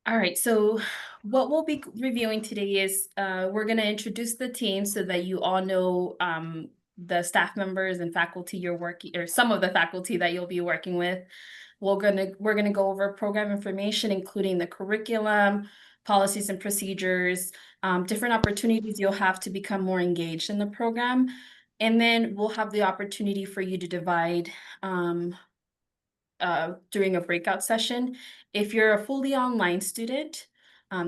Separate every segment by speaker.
Speaker 1: All right, so what we'll be reviewing today is we're going to introduce the team so that you all know the staff members and faculty you're working, or some of the faculty that you'll be working with. We're gonna go over program information, including the curriculum, policies and procedures, different opportunities you'll have to become more engaged in the program. And then we'll have the opportunity for you to divide during a breakout session. If you're a fully online student,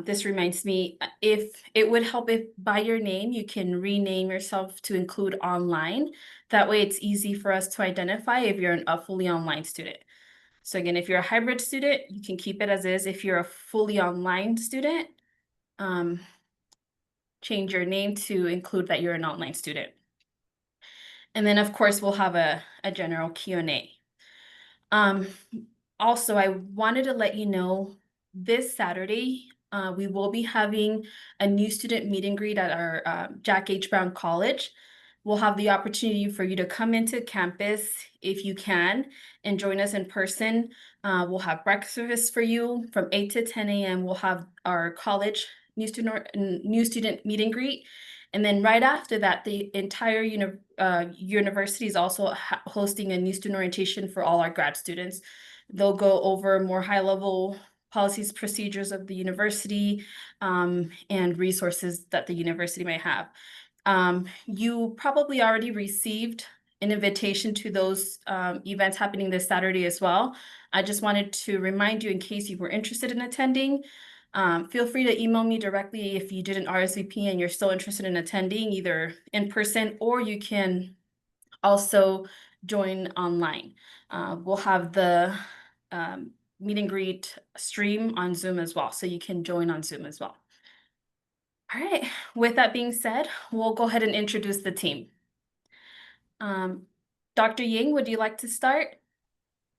Speaker 1: this reminds me, if it would help if by your name, you can rename yourself to include online. That way it's easy for us to identify if you're a fully online student. So again, if you're a hybrid student, you can keep it as is. If you're a fully online student, change your name to include that you're an online student. And then of course, we'll have a general Q&A. Also, I wanted to let you know this Saturday, we will be having a new student meet and greet at our Jack H. Brown College. We'll have the opportunity for you to come into campus if you can and join us in person. We'll have breakfast for you from 8 to 10 a.m. We'll have our college new student meet and greet. And then right after that, the entire university is also hosting a new student orientation for all our grad students. They'll go over more high-level policies, procedures of the university, and resources that the university may have. You probably already received an invitation to those events happening this Saturday as well. I just wanted to remind you in case you were interested in attending. Feel free to email me directly if you didn't RSVP and you're still interested in attending, either in person or you can also join online. We'll have the meet and greet stream on Zoom as well, so you can join on Zoom as well. All right, with that being said, we'll go ahead and introduce the team. Dr. Ying, would you like to start?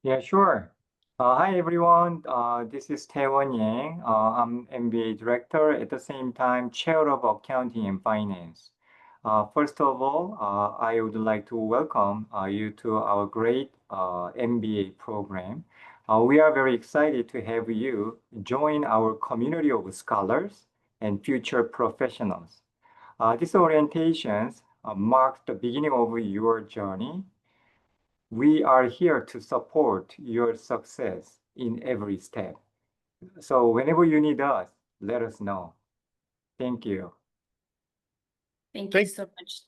Speaker 2: Yeah, sure. Hi, everyone. This is Taewon Yang. I'm MBA director, at the same time, chair of accounting and finance. First of all, I would like to welcome you to our great MBA program. We are very excited to have you join our community of scholars and future professionals. These orientations mark the beginning of your journey. We are here to support your success in every step. So whenever you need us, let us know. Thank you.
Speaker 1: Thank you so much.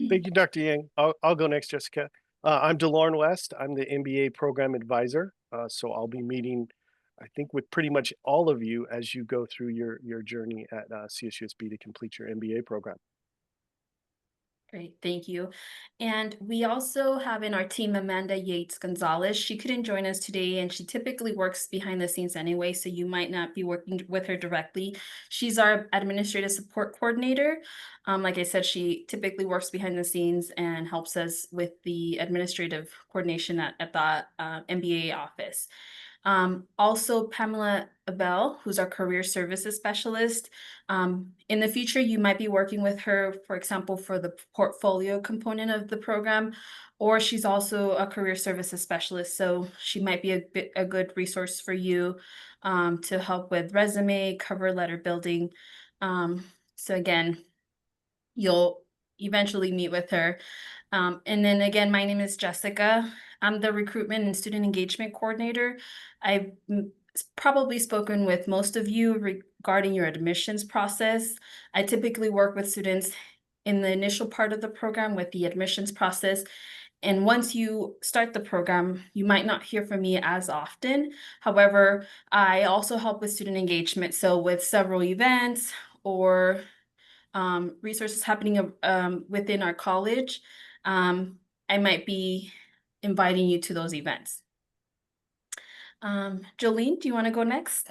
Speaker 3: Thank you, Dr. Yang. I'll go next, Jessica. I'm DeLorne West. I'm the MBA program advisor. So I'll be meeting, I think, with pretty much all of you as you go through your journey at CSUSB to complete your MBA program.
Speaker 1: Great, thank you. And we also have in our team Amanda Yates Gonzalez. She couldn't join us today, and she typically works behind the scenes anyway, so you might not be working with her directly. She's our administrative support coordinator. Like I said, she typically works behind the scenes and helps us with the administrative coordination at the MBA office. Also, Pamela Abel, who's our career services specialist. In the future, you might be working with her, for example, for the portfolio component of the program, or she's also a career services specialist. So she might be a good resource for you to help with resume, cover letter building. So again, you'll eventually meet with her. And then again, my name is Jessica. I'm the recruitment and student engagement coordinator. I've probably spoken with most of you regarding your admissions process. I typically work with students in the initial part of the program with the admissions process. And once you start the program, you might not hear from me as often. However, I also help with student engagement. So with several events or resources happening within our college, I might be inviting you to those events. Jolene, do you want to go next?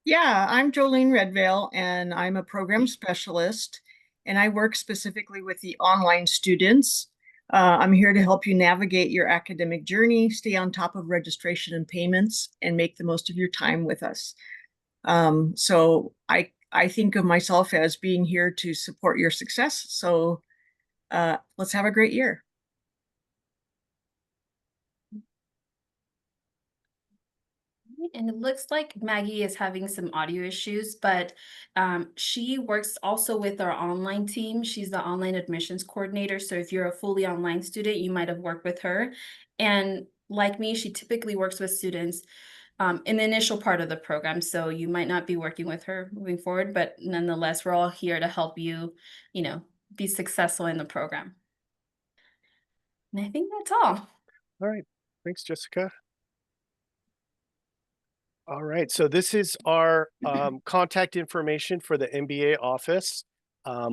Speaker 4: Yeah, I'm Jolene Redvale, and I'm a program specialist, and I work specifically with the online students. I'm here to help you navigate your academic journey, stay on top of registration and payments, and make the most of your time with us. So I think of myself as being here to support your success. So let's have a great year.
Speaker 1: and it looks like Maggie is having some audio issues, but she works also with our online team. She's the online admissions coordinator. So if you're a fully online student, you might have worked with her. And like me, she typically works with students in the initial part of the program. So you might not be working with her moving forward, but nonetheless, we're all here to help you, be successful in the program. And I think that's all.
Speaker 3: All right. Thanks, Jessica. All right, so this is our contact information for the MBA office.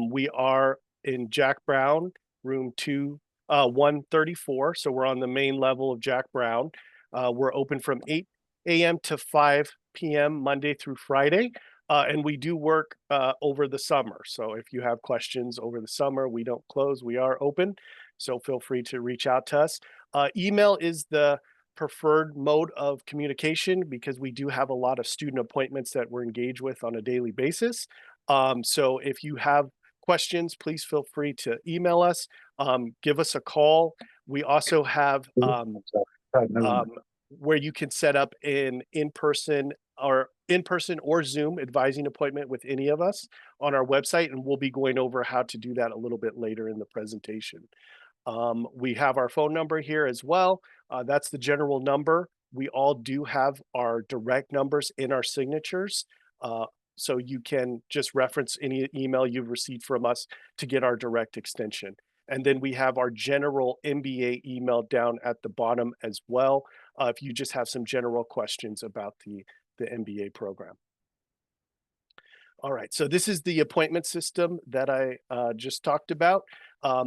Speaker 3: We are in Jack Brown, room 134. So we're on the main level of Jack Brown. We're open from 8 a.m. to 5 p.m. Monday through Friday. And we do work over the summer. So if you have questions over the summer, we don't close, we are open. So feel free to reach out to us. Email is the preferred mode of communication because we do have a lot of student appointments that we're engaged with on a daily basis. So if you have questions, please feel free to email us, give us a call. We also have where you can set up an in-person or Zoom advising appointment with any of us on our website, and we'll be going over how to do that a little bit later in the presentation. We have our phone number here as well. That's the general number. We all do have our direct numbers in our signatures. So you can just reference any email you've received from us to get our direct extension. And then we have our general MBA email down at the bottom as well, if you just have some general questions about the MBA program. All right, so this is the appointment system that I just talked about.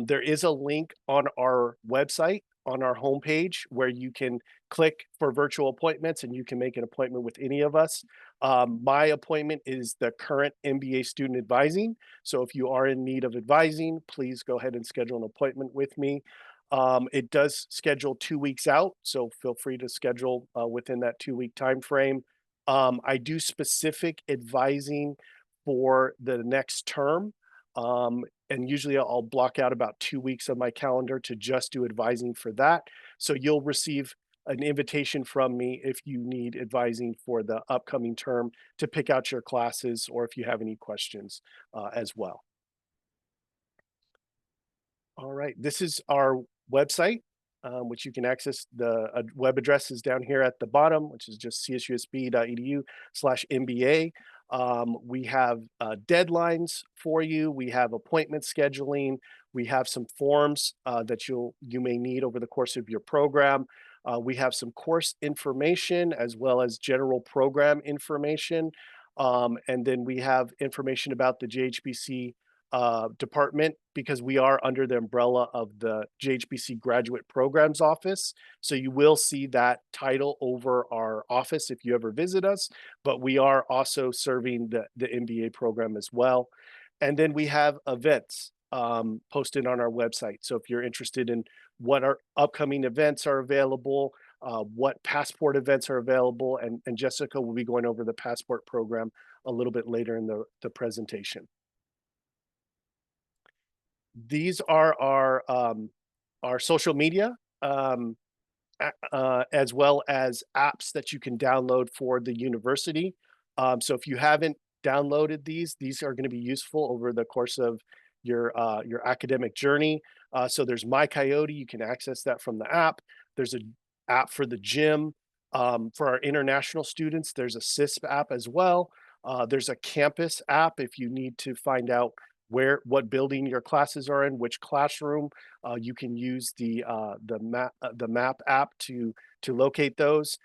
Speaker 3: There is a link on our website, on our homepage, where you can click for virtual appointments and you can make an appointment with any of us. My appointment is the current MBA student advising. So if you are in need of advising, please go ahead and schedule an appointment with me. It does schedule 2 weeks out, so feel free to schedule within that 2-week time frame. I do specific advising for the next term. And usually I'll block out about 2 weeks of my calendar to just do advising for that. So you'll receive an invitation from me if you need advising for the upcoming term to pick out your classes or if you have any questions as well. All right, this is our website, which you can access. The web address is down here at the bottom, which is just csusb.edu/MBA. We have deadlines for you. We have appointment scheduling. We have some forms that you may need over the course of your program. We have some course information as well as general program information. And then we have information about the JHBC department because we are under the umbrella of the JHBC Graduate Programs Office. So you will see that title over our office if you ever visit us, but we are also serving the MBA program as well. And then we have events posted on our website. So if you're interested in what our upcoming events are available, what passport events are available, and Jessica will be going over the passport program a little bit later in the presentation. These are our social media, as well as apps that you can download for the university. So if you haven't downloaded these are going to be useful over the course of your academic journey. So there's My Coyote, you can access that from the app. There's an app for the gym. For our international students, there's a CSUSB app as well. There's a campus app if you need to find out what building your classes are in, which classroom. You can use the map app to locate those.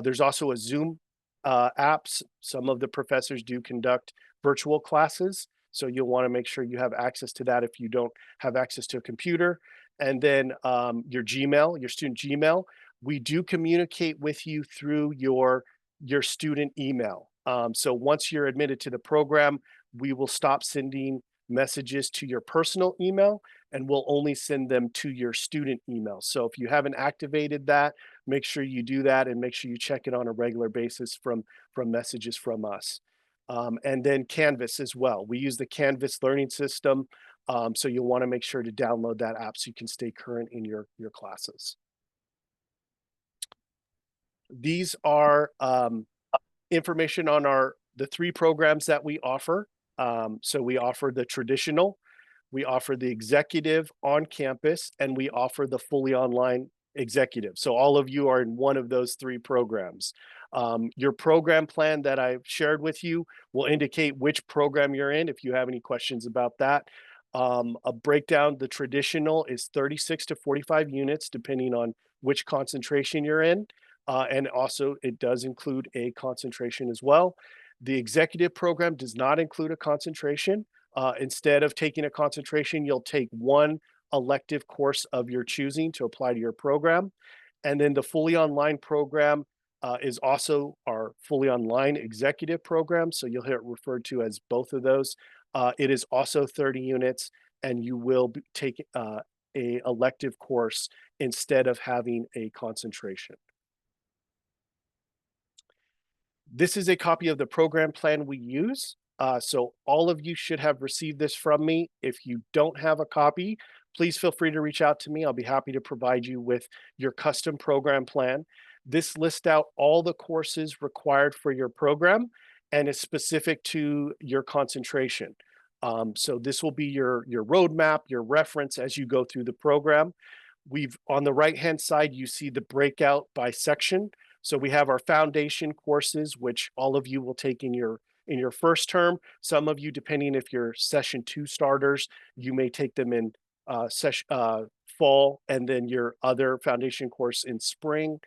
Speaker 3: There's also a Zoom apps. Some of the professors do conduct virtual classes, so you'll want to make sure you have access to that if you don't have access to a computer. And then your Gmail, your student Gmail. We do communicate with you through your student email. So once you're admitted to the program, we will stop sending messages to your personal email and we'll only send them to your student email. So if you haven't activated that, make sure you do that and make sure you check it on a regular basis from messages from us. And then Canvas as well. We use the Canvas learning system. So you'll want to make sure to download that app so you can stay current in your classes. These are information on the 3 programs that we offer. So we offer the traditional, we offer the executive on campus, and we offer the fully online executive. So all of you are in one of those 3 programs. Your program plan that I've shared with you will indicate which program you're in if you have any questions about that. A breakdown, the traditional is 36 to 45 units, depending on which concentration you're in. And also it does include a concentration as well. The executive program does not include a concentration. Instead of taking a concentration, you'll take one elective course of your choosing to apply to your program. And then the fully online program is also our fully online executive program. So you'll hear it referred to as both of those. It is also 30 units, and you will take a elective course instead of having a concentration. This is a copy of the program plan we use. So all of you should have received this from me. If you don't have a copy, please feel free to reach out to me. I'll be happy to provide you with your custom program plan. This lists out all the courses required for your program and is specific to your concentration. So this will be your roadmap, your reference as you go through the program. On the right-hand side, you see the breakout by section. So we have our foundation courses, which all of you will take in your first term. Some of you, depending if you're session 2 starters, you may take them in fall, and then your other foundation course in spring.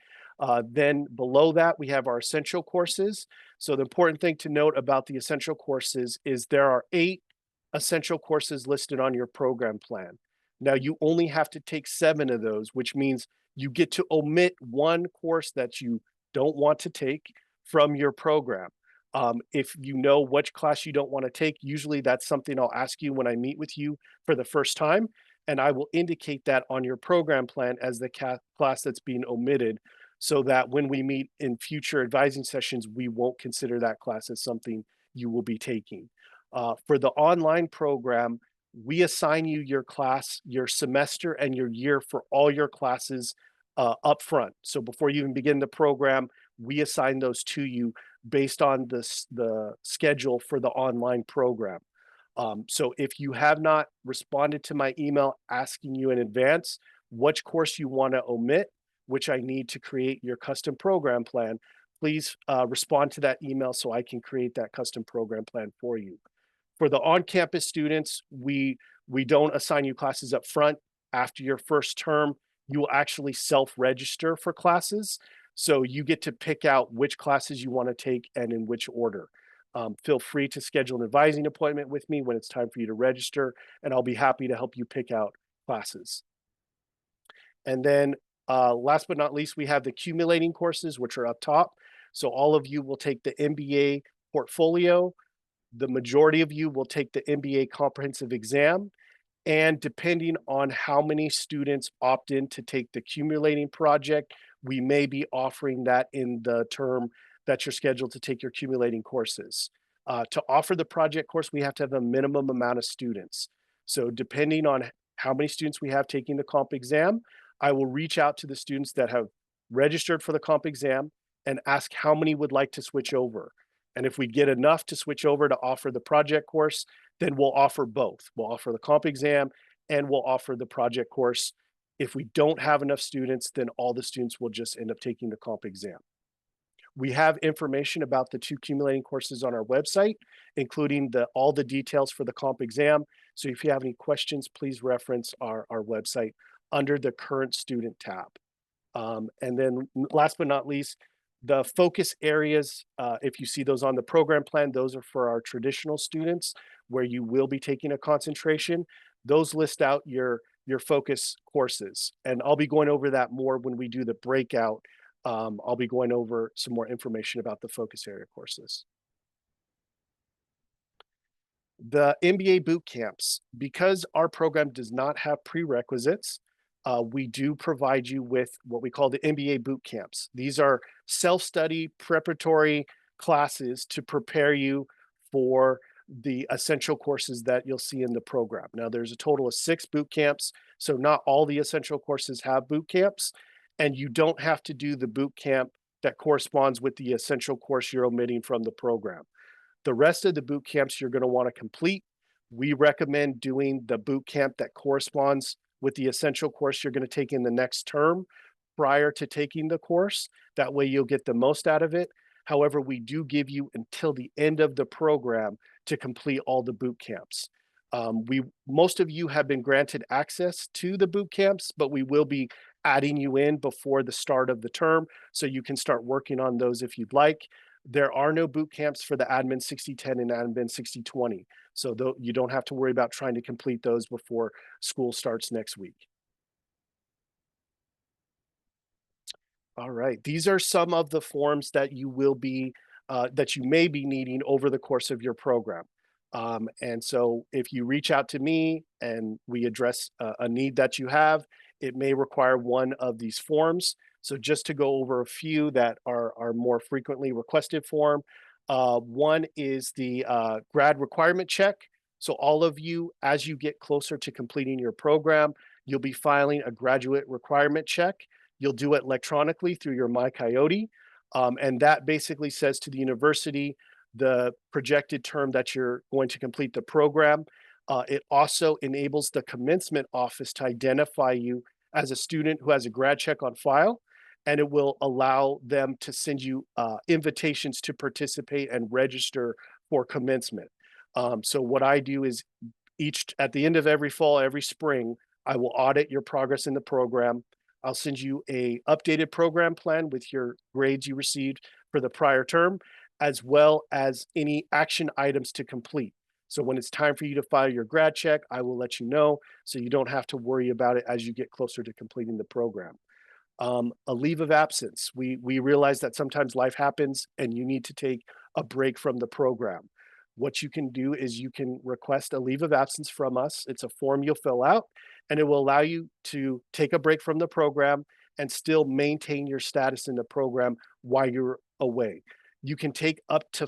Speaker 3: Then below that, we have our essential courses. So the important thing to note about the essential courses is there are 8 essential courses listed on your program plan. Now you only have to take 7 of those, which means you get to omit 1 course that you don't want to take from your program. If you know which class you don't want to take, usually that's something I'll ask you when I meet with you for the first time, and I will indicate that on your program plan as the class that's being omitted, so that when we meet in future advising sessions, we won't consider that class as something you will be taking. For the online program, we assign you your class, your semester, and your year for all your classes up front. So before you even begin the program, we assign those to you based on the schedule for the online program. So if you have not responded to my email asking you in advance which course you want to omit, which I need to create your custom program plan, please respond to that email so I can create that custom program plan for you. For the on-campus students, we don't assign you classes up front. After your first term, you will actually self-register for classes. So you get to pick out which classes you want to take and in which order. Feel free to schedule an advising appointment with me when it's time for you to register, and I'll be happy to help you pick out classes. And then last but not least, we have the accumulating courses, which are up top. So all of you will take the MBA portfolio. The majority of you will take the MBA comprehensive exam. And depending on how many students opt in to take the accumulating project, we may be offering that in the term that you're scheduled to take your accumulating courses. To offer the project course, we have to have a minimum amount of students. So depending on how many students we have taking the comp exam, I will reach out to the students that have registered for the comp exam and ask how many would like to switch over. And if we get enough to switch over to offer the project course, then we'll offer both. We'll offer the comp exam and we'll offer the project course. If we don't have enough students, then all the students will just end up taking the comp exam. We have information about the 2 accumulating courses on our website, including all the details for the comp exam. So if you have any questions, please reference our website under the current student tab. And then last but not least, the focus areas, if you see those on the program plan, those are for our traditional students where you will be taking a concentration. Those list out your focus courses. And I'll be going over that more when we do the breakout. I'll be going over some more information about the focus area courses. The MBA boot camps, because our program does not have prerequisites, we do provide you with what we call the MBA boot camps. These are self-study preparatory classes to prepare you for the essential courses that you'll see in the program. Now, there's a total of 6 boot camps, so not all the essential courses have boot camps, and you don't have to do the boot camp that corresponds with the essential course you're omitting from the program. The rest of the boot camps you're going to want to complete. We recommend doing the boot camp that corresponds with the essential course you're going to take in the next term prior to taking the course. That way you'll get the most out of it. However, we do give you until the end of the program to complete all the boot camps. Most of you have been granted access to the boot camps, but we will be adding you in before the start of the term, so you can start working on those if you'd like. There are no boot camps for the Admin 6010 and Admin 6020, so you don't have to worry about trying to complete those before school starts next week. All right, these are some of the forms that you may be needing over the course of your program. And so if you reach out to me and we address a need that you have, it may require one of these forms. So just to go over a few that are more frequently requested form. One is the grad requirement check. So all of you, as you get closer to completing your program, you'll be filing a graduate requirement check. You'll do it electronically through your MyCoyote. And that basically says to the university the projected term that you're going to complete the program. It also enables the commencement office to identify you as a student who has a grad check on file, and it will allow them to send you invitations to participate and register for commencement. So what I do is at the end of every fall, every spring, I will audit your progress in the program. I'll send you a updated program plan with your grades you received for the prior term, as well as any action items to complete. So when it's time for you to file your grad check, I will let you know so you don't have to worry about it as you get closer to completing the program. A leave of absence. We realize that sometimes life happens and you need to take a break from the program. What you can do is you can request a leave of absence from us. It's a form you'll fill out, and it will allow you to take a break from the program and still maintain your status in the program while you're away. You can take up to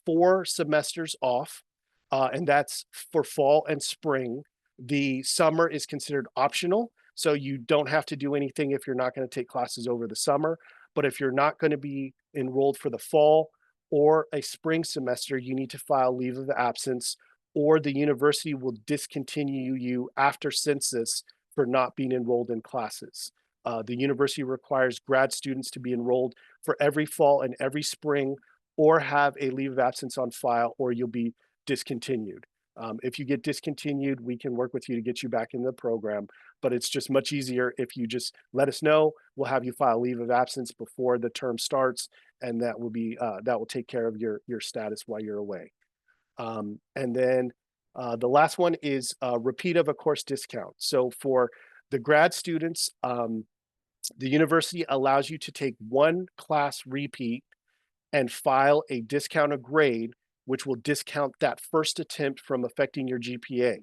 Speaker 3: 4 semesters off, and that's for fall and spring. The summer is considered optional, so you don't have to do anything if you're not going to take classes over the summer. But if you're not going to be enrolled for the fall or a spring semester, you need to file leave of absence, or the university will discontinue you after census for not being enrolled in classes. The university requires grad students to be enrolled for every fall and every spring, or have a leave of absence on file, or you'll be discontinued. If you get discontinued, we can work with you to get you back in the program, but it's just much easier if you just let us know. We'll have you file leave of absence before the term starts, and that will take care of your status while you're away. And then the last one is repeat of a course discount. So for the grad students, the university allows you to take one class repeat and file a discounted grade, which will discount that first attempt from affecting your GPA.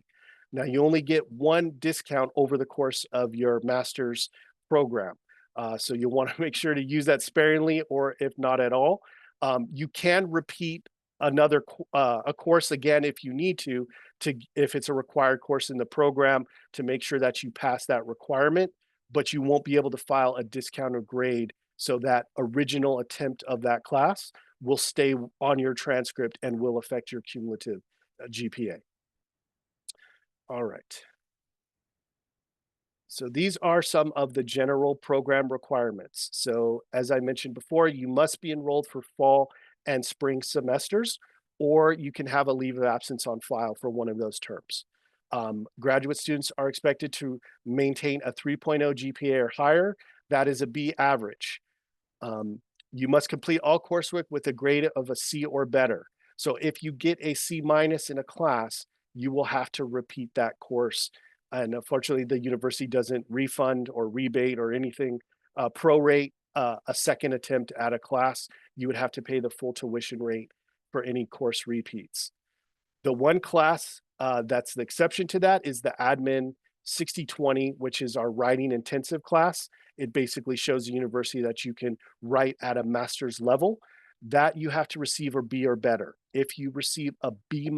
Speaker 3: Now, you only get one discount over the course of your master's program. So you'll want to make sure to use that sparingly, or if not at all. You can repeat a course again if you need to if it's a required course in the program, to make sure that you pass that requirement, but you won't be able to file a discounted grade, so that original attempt of that class will stay on your transcript and will affect your cumulative GPA. All right. So these are some of the general program requirements. So as I mentioned before, you must be enrolled for fall and spring semesters, or you can have a leave of absence on file for one of those terms. Graduate students are expected to maintain a 3.0 GPA or higher. That is a B average. You must complete all coursework with a grade of a C or better. So if you get a C- in a class, you will have to repeat that course. And unfortunately, the university doesn't refund or rebate or anything, prorate a second attempt at a class. You would have to pay the full tuition rate for any course repeats. The one class that's the exception to that is the Admin 6020, which is our writing intensive class. It basically shows the university that you can write at a master's level. That you have to receive a B or better. If you receive a B-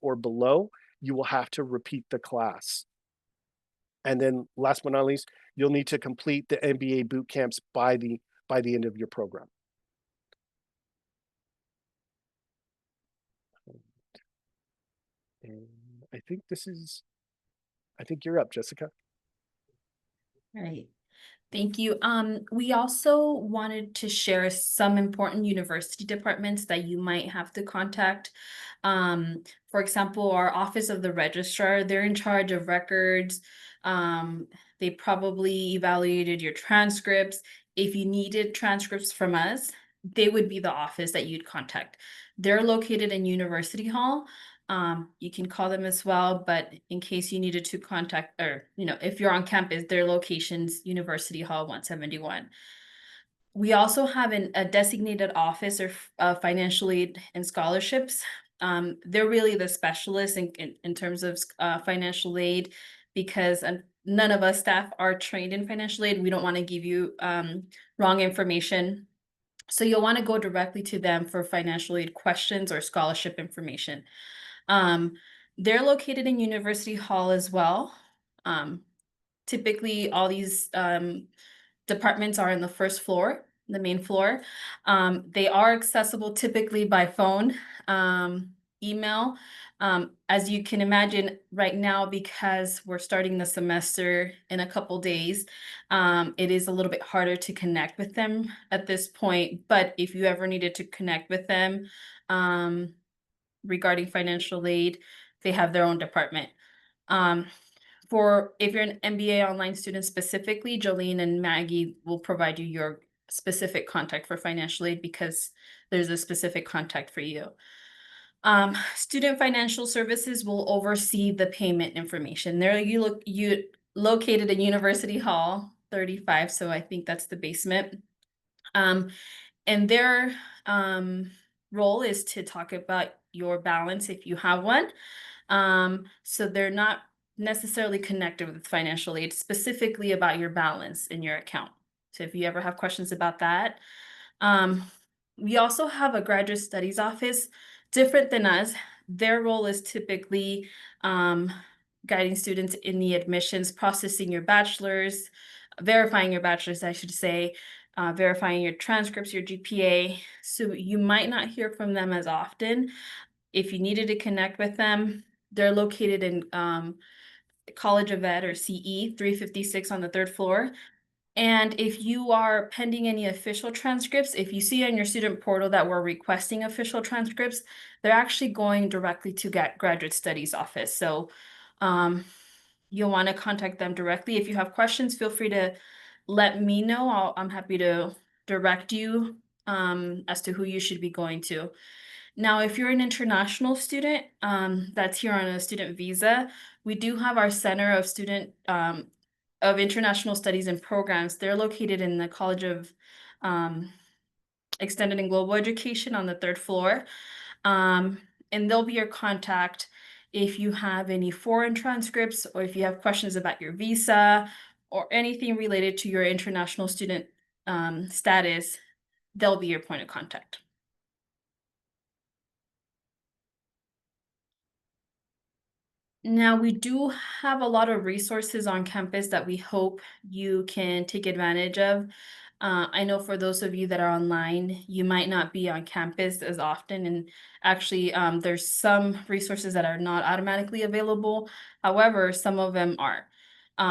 Speaker 3: or below, you will have to repeat the class. And then last but not least, you'll need to complete the MBA boot camps by the by the end of your program. And I think you're up, Jessica.
Speaker 1: Right. Thank you. We also wanted to share some important university departments that you might have to contact. For example, our Office of the Registrar, they're in charge of records. They probably evaluated your transcripts. If you needed transcripts from us, they would be the office that you'd contact. They're located in University Hall. You can call them as well, but in case you needed to contact, or, if you're on campus, their location's University Hall 171. We also have a designated office or financial aid and scholarships. They're really the specialists in terms of financial aid, because none of us staff are trained in financial aid. We don't want to give you wrong information. So you'll want to go directly to them for financial aid questions or scholarship information. They're located in University Hall as well. Typically, all these departments are in the first floor, the main floor. They are accessible typically by phone, email. As you can imagine right now, because we're starting the semester in a couple days, it is a little bit harder to connect with them at this point. But if you ever needed to connect with them, regarding financial aid, they have their own department. If you're an MBA online student specifically, Jolene and Maggie will provide you your specific contact for financial aid, because there's a specific contact for you. Student Financial Services will oversee the payment information. You located in University Hall 35, so I think that's the basement. And their role is to talk about your balance if you have one. So they're not necessarily connected with financial aid, specifically about your balance in your account. So if you ever have questions about that. We also have a graduate studies office, different than us. Their role is typically guiding students in the admissions, processing your bachelor's, verifying your bachelor's, I should say, verifying your transcripts, your GPA. So you might not hear from them as often. If you needed to connect with them, they're located in College of Ed, or CE 356 on the 3rd floor. And if you are pending any official transcripts, if you see on your student portal that we're requesting official transcripts, they're actually going directly to graduate studies office. So you'll want to contact them directly. If you have questions, feel free to let me know. I'm happy to direct you as to who you should be going to. Now, if you're an international student that's here on a student visa, we do have our Center of of International Studies and Programs. They're located in the College of Extended and Global Education on the 3rd floor. And they'll be your contact if you have any foreign transcripts, or if you have questions about your visa or anything related to your international student status, they'll be your point of contact. Now, we do have a lot of resources on campus that we hope you can take advantage of. I know for those of you that are online, you might not be on campus as often, and actually there's some resources that are not automatically available. However, some of them are.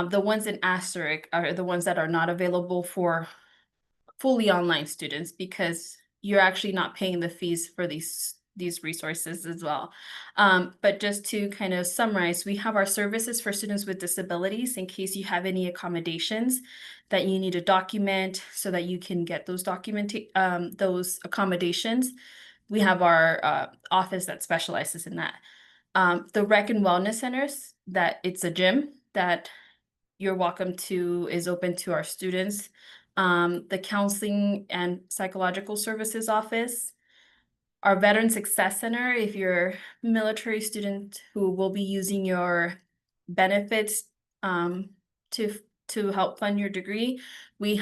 Speaker 1: The ones in asterisk are the ones that are not available for fully online students, because you're actually not paying the fees for these resources as well. But just to kind of summarize, we have our services for students with disabilities in case you have any accommodations that you need to document so that you can get those accommodations. We have our office that specializes in that. The Rec and Wellness Centers, that it's a gym that you're welcome to, is open to our students. The Counseling and Psychological Services Office, our Veteran Success Center, if you're a military student who will be using your benefits to help fund your degree, we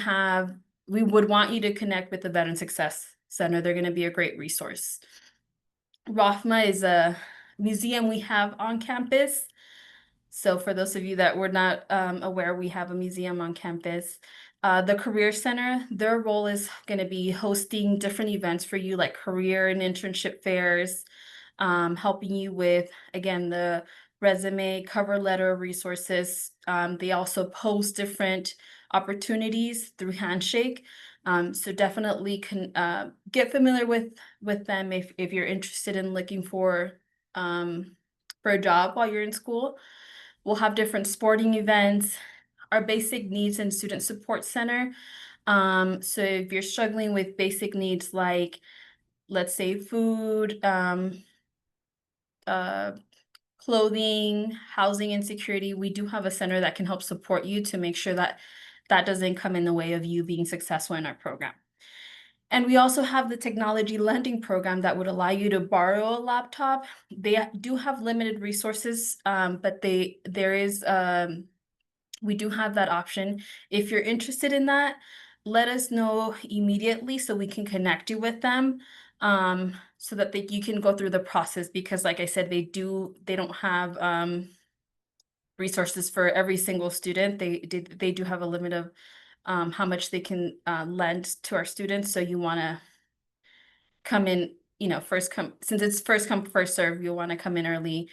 Speaker 1: would want you to connect with the Veteran Success Center. They're going to be a great resource. ROFMA is a museum we have on campus. So for those of you that were not aware, we have a museum on campus. The Career Center, their role is going to be hosting different events for you, like career and internship fairs, helping you with, again, the resume, cover letter resources. They also post different opportunities through Handshake. So definitely can get familiar with them if you're interested in looking for a job while you're in school. We'll have different sporting events, our basic needs and student support center. So if you're struggling with basic needs like, let's say, food, clothing, housing insecurity, we do have a center that can help support you to make sure that that doesn't come in the way of you being successful in our program. And we also have the technology lending program that would allow you to borrow a laptop. They do have limited resources, but we do have that option. If you're interested in that, let us know immediately so we can connect you with them, so that you can go through the process, because like I said, they don't have resources for every single student. They do have a limit of how much they can lend to our students. So you want to come in, since it's first come, first serve, you'll want to come in early,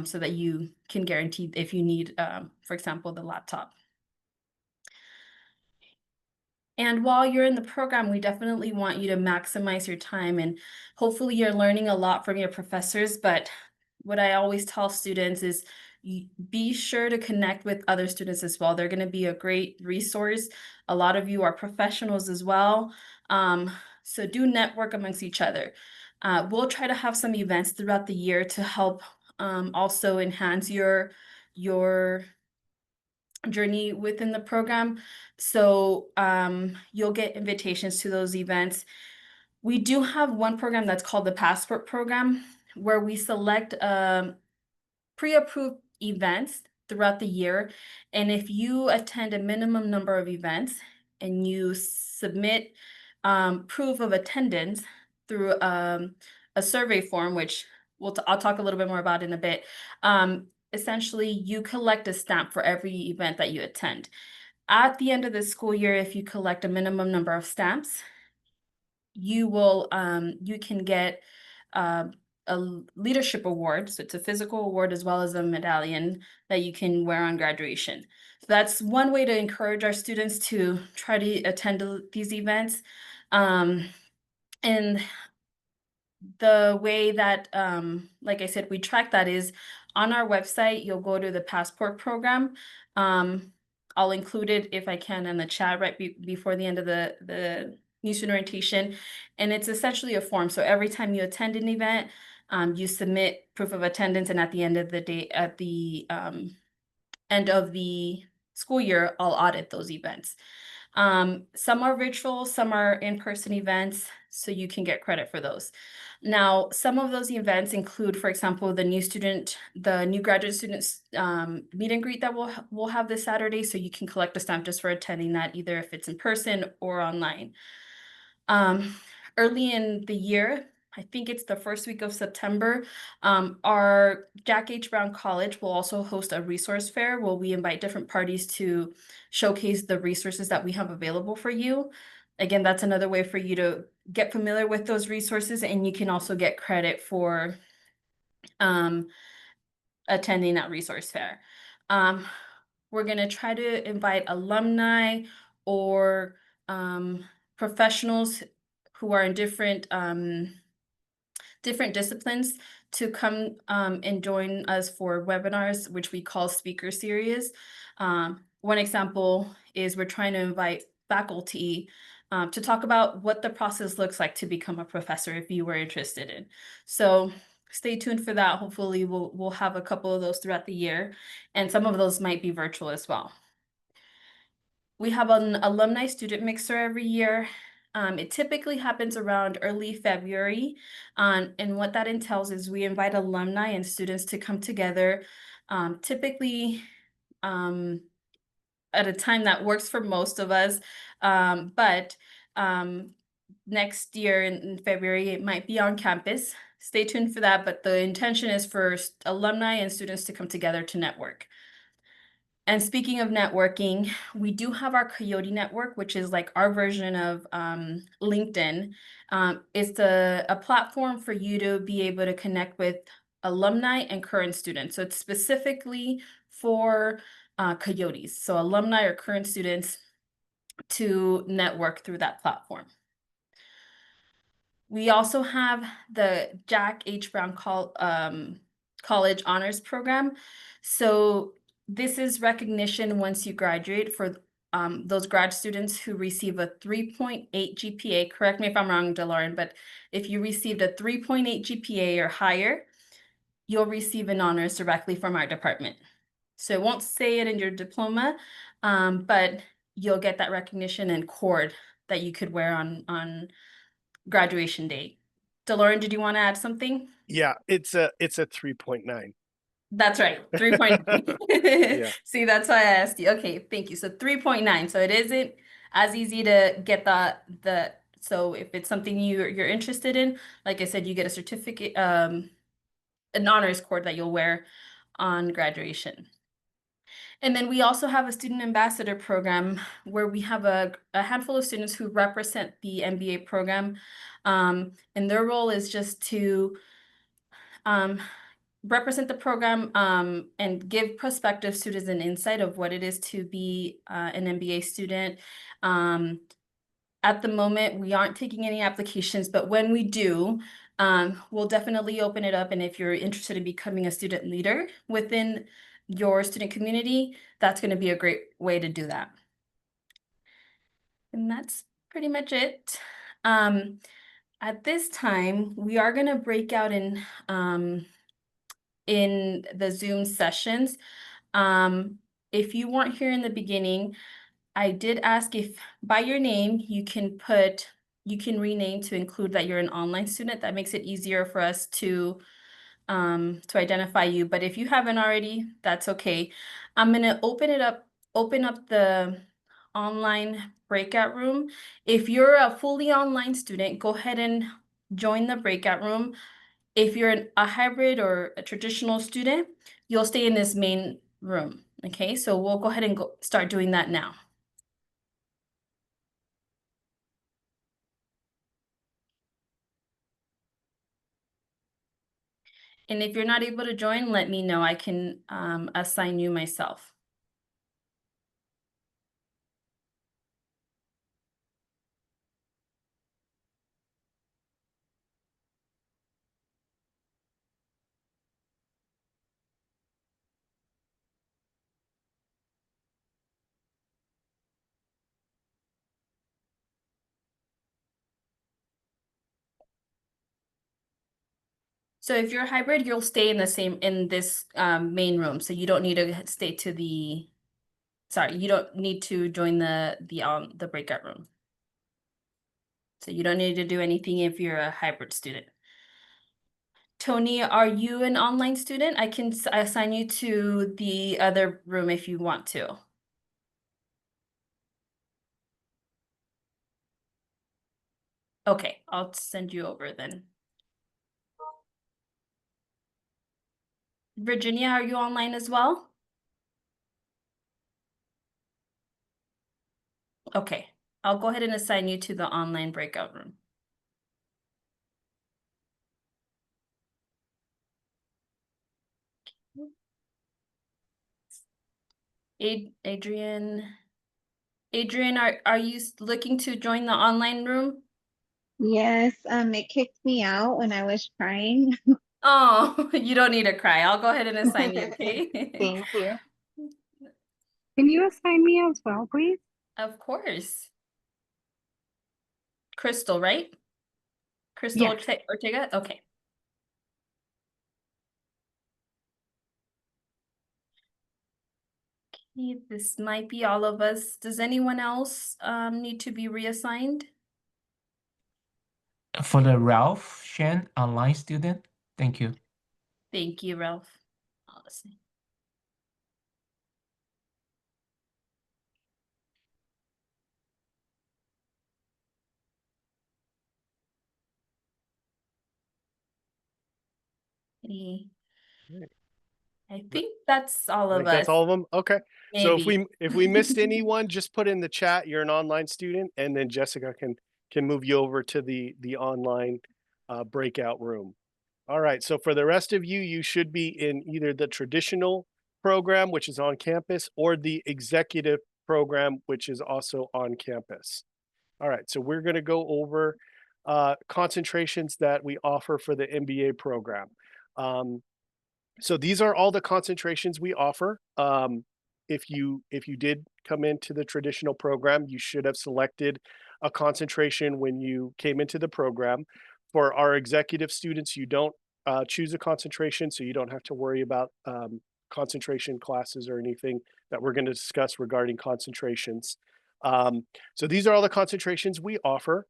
Speaker 1: so that you can guarantee if you need, for example, the laptop. And while you're in the program, we definitely want you to maximize your time, and hopefully you're learning a lot from your professors. But what I always tell students is be sure to connect with other students as well. They're going to be a great resource. A lot of you are professionals as well. So do network amongst each other. We'll try to have some events throughout the year to help also enhance your journey within the program. So you'll get invitations to those events. We do have one program that's called the Passport Program, where we select pre-approved events throughout the year. And if you attend a minimum number of events and you submit proof of attendance through a survey form, which I'll talk a little bit more about in a bit, essentially you collect a stamp for every event that you attend. At the end of the school year, if you collect a minimum number of stamps, you can get a leadership award. So it's a physical award as well as a medallion that you can wear on graduation. So that's one way to encourage our students to try to attend these events. And the way that, like I said, we track that is on our website. You'll go to the Passport Program. I'll include it if I can in the chat right before the end of the new student orientation. And it's essentially a form. So every time you attend an event, you submit proof of attendance, and at the end of the day, at the end of the school year, I'll audit those events. Some are virtual, some are in-person events, so you can get credit for those. Now, some of those events include, for example, the new graduate students meet and greet that we'll have this Saturday, so you can collect a stamp just for attending that, either if it's in person or online. Early in the year, I think it's the first week of September, our Jack H. Brown College will also host a resource fair where we invite different parties to showcase the resources that we have available for you. Again, that's another way for you to get familiar with those resources, and you can also get credit for attending that resource fair. We're going to try to invite alumni or professionals who are in different disciplines to come and join us for webinars, which we call speaker series. One example is we're trying to invite faculty to talk about what the process looks like to become a professor if you were interested in. So stay tuned for that. Hopefully we'll have a couple of those throughout the year, and some of those might be virtual as well. We have an alumni student mixer every year. It typically happens around early February. And what that entails is we invite alumni and students to come together, typically at a time that works for most of us. But next year in February, it might be on campus. stay tuned for that. But the intention is for alumni and students to come together to network. And speaking of networking, we do have our Coyote network, which is like our version of LinkedIn. It's a platform for you to be able to connect with alumni and current students. So it's specifically for Coyotes. So alumni or current students to network through that platform. We also have the Jack H. Brown College Honors Program. So this is recognition once you graduate for those grad students who receive a 3.8 GPA. Correct me if I'm wrong, DeLauren, but if you received a 3.8 GPA or higher, you'll receive an honors directly from our department. So it won't say it in your diploma, but you'll get that recognition and cord that you could wear on graduation day. DeLauren, did you want to add something?
Speaker 3: Yeah, it's a 3.9.
Speaker 1: That's right, 3.9.
Speaker 3: Yeah.
Speaker 1: See, that's why I asked you. Okay, thank you. So 3.9. So it isn't as easy to get so if it's something you're interested in, like I said, you get a certificate, an honors cord that you'll wear on graduation. And then we also have a student ambassador program where we have a handful of students who represent the MBA program. And their role is just to represent the program and give prospective students an insight of what it is to be an MBA student. At the moment, we aren't taking any applications, but when we do, we'll definitely open it up. And if you're interested in becoming a student leader within your student community, that's going to be a great way to do that. And that's pretty much it. At this time, we are going to break out in the Zoom sessions. If you weren't here in the beginning, I did ask if by your name you can rename to include that you're an online student. That makes it easier for us to identify you. But if you haven't already, that's okay. I'm gonna open up the online breakout room. If you're a fully online student, go ahead and join the breakout room. If you're a hybrid or a traditional student, you'll stay in this main room. Okay, so we'll go ahead and start doing that now. And if you're not able to join, let me know. I can assign you myself. So if you're hybrid, you'll stay in this main room. So you don't need to stay to you don't need to join the breakout room. So you don't need to do anything if you're a hybrid student. Tony, are you an online student? I can assign you to the other room if you want to. Okay, I'll send you over then. Virginia, are you online as well? Okay, I'll go ahead and assign you to the online breakout room. Adrian, are you looking to join the online room?
Speaker 5: Yes, it kicked me out when I was trying.
Speaker 1: Oh, you don't need to cry. I'll go ahead and assign you, okay?
Speaker 5: Thank you.
Speaker 6: Can you assign me as well, please?
Speaker 1: Of course. Crystal, right? Crystal
Speaker 6: Yes.
Speaker 1: Ortega? Okay. Okay, this might be all of us. Does anyone else need to be reassigned?
Speaker 7: For the Ralph Shen online student, thank you.
Speaker 1: Thank you, Ralph. Let's see. see.
Speaker 3: Right.
Speaker 1: I think that's all
Speaker 3: I
Speaker 1: of
Speaker 3: think that's
Speaker 1: us.
Speaker 3: all of them. Okay. So
Speaker 1: Maybe.
Speaker 3: if we missed anyone, just put in the chat you're an online student, and then Jessica can move you over to the online breakout room. All right. So for the rest of you, you should be in either the traditional program, which is on campus, or the executive program, which is also on campus. All right. So we're going to go over concentrations that we offer for the MBA program. So these are all the concentrations we offer. If you did come into the traditional program, you should have selected a concentration when you came into the program. For our executive students, you don't choose a concentration, so you don't have to worry about concentration classes or anything that we're going to discuss regarding concentrations. So these are all the concentrations we offer.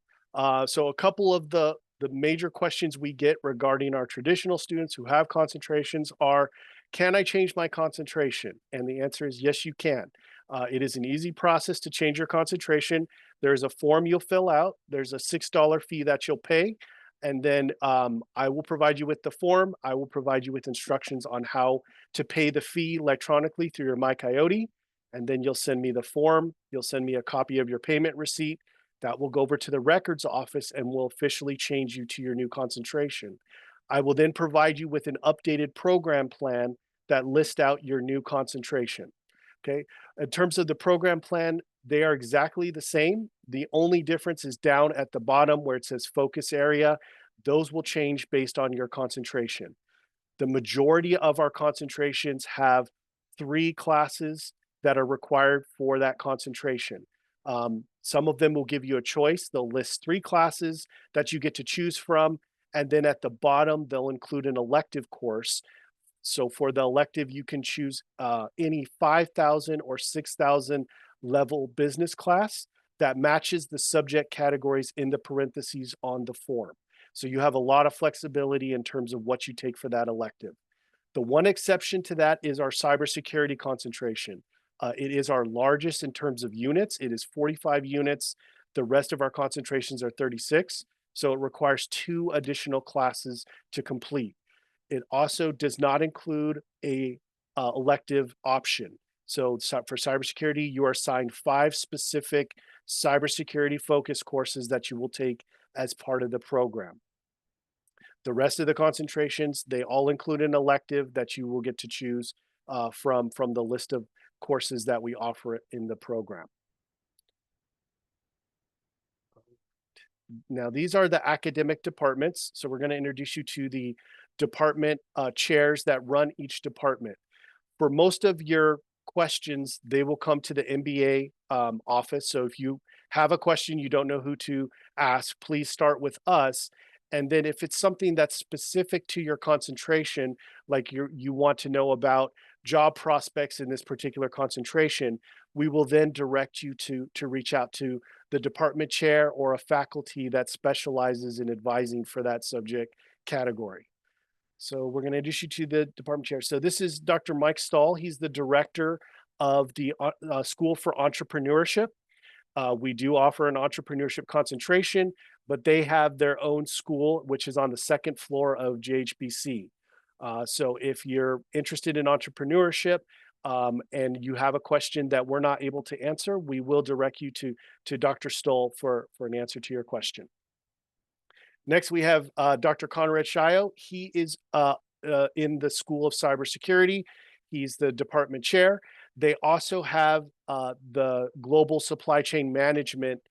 Speaker 3: So a couple of the major questions we get regarding our traditional students who have concentrations are, can I change my concentration? And the answer is yes, you can. It is an easy process to change your concentration. There's a form you'll fill out. There's a $6 fee that you'll pay. And then I will provide you with the form. I will provide you with instructions on how to pay the fee electronically through your MyCoyote. And then you'll send me the form. You'll send me a copy of your payment receipt. That will go over to the records office and will officially change you to your new concentration. I will then provide you with an updated program plan that lists out your new concentration. Okay. In terms of the program plan, they are exactly the same. The only difference is down at the bottom where it says focus area. Those will change based on your concentration. The majority of our concentrations have 3 classes that are required for that concentration. Some of them will give you a choice. They'll list 3 classes that you get to choose from. And then at the bottom, they'll include an elective course. So for the elective, you can choose any 5,000 or 6,000 level business class that matches the subject categories in the parentheses on the form. So you have a lot of flexibility in terms of what you take for that elective. The one exception to that is our cybersecurity concentration. It is our largest in terms of units. It is 45 units. The rest of our concentrations are 36. So it requires 2 additional classes to complete. It also does not include a elective option. So for cybersecurity, you are assigned 5 specific cybersecurity focused courses that you will take as part of the program. The rest of the concentrations, they all include an elective that you will get to choose from the list of courses that we offer in the program. Now, these are the academic departments. So we're going to introduce you to the department chairs that run each department. For most of your questions, they will come to the MBA office. So if you have a question, you don't know who to ask, please start with us. And then if it's something that's specific to your concentration, like you want to know about job prospects in this particular concentration, we will then direct you to reach out to the department chair or a faculty that specializes in advising for that subject category. So we're going to introduce you to the department chair. So this is Dr. Mike Stahl. He's the director of the School for Entrepreneurship. We do offer an entrepreneurship concentration, but they have their own school, which is on the 2nd floor of JHBC. So if you're interested in entrepreneurship and you have a question that we're not able to answer, we will direct you to Dr. Stoll for an answer to your question. Next, we have Dr. Conrad Shio. He is in the School of Cybersecurity. He's the department chair. They also have the Global Supply Chain Management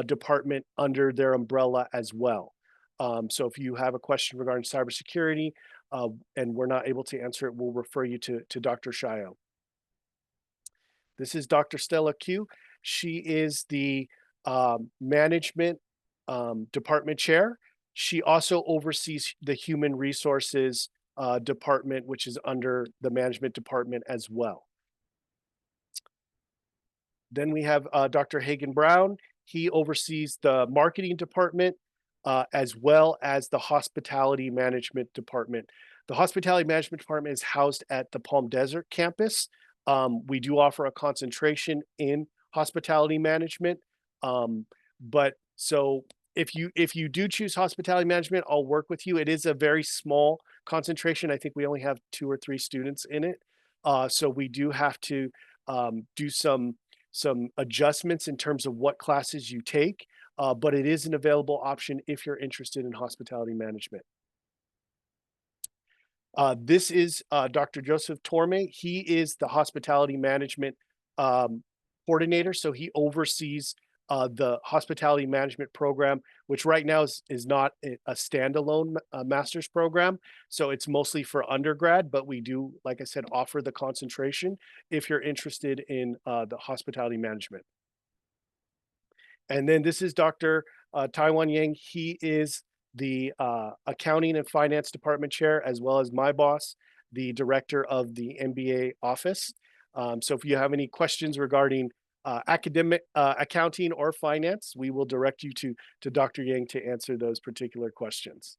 Speaker 3: department under their umbrella as well. So if you have a question regarding cybersecurity and we're not able to answer it, we'll refer you to Dr. Shio. This is Dr. Stella Q. She is the management department chair. She also oversees the human resources department, which is under the management department as well. Then we have Dr. Hagen Brown. He oversees the marketing department as well as the hospitality management department. The hospitality management department is housed at the Palm Desert campus. We do offer a concentration in hospitality management, but so If you do choose hospitality management, I'll work with you. It is a very small concentration. I think we only have 2 or 3 students in it. So we do have to do some adjustments in terms of what classes you take, but it is an available option if you're interested in hospitality management. This is Dr. Joseph Torme. He is the hospitality management coordinator, so he oversees the hospitality management program, which right now is not a standalone master's program. So it's mostly for undergrad, but we do, like I said, offer the concentration if you're interested in the hospitality management. And then this is Dr. Taiwan Yang. He is the accounting and finance department chair, as well as my boss, the director of the MBA office. So if you have any questions regarding academic accounting or finance, we will direct you to Dr. Yang to answer those particular questions.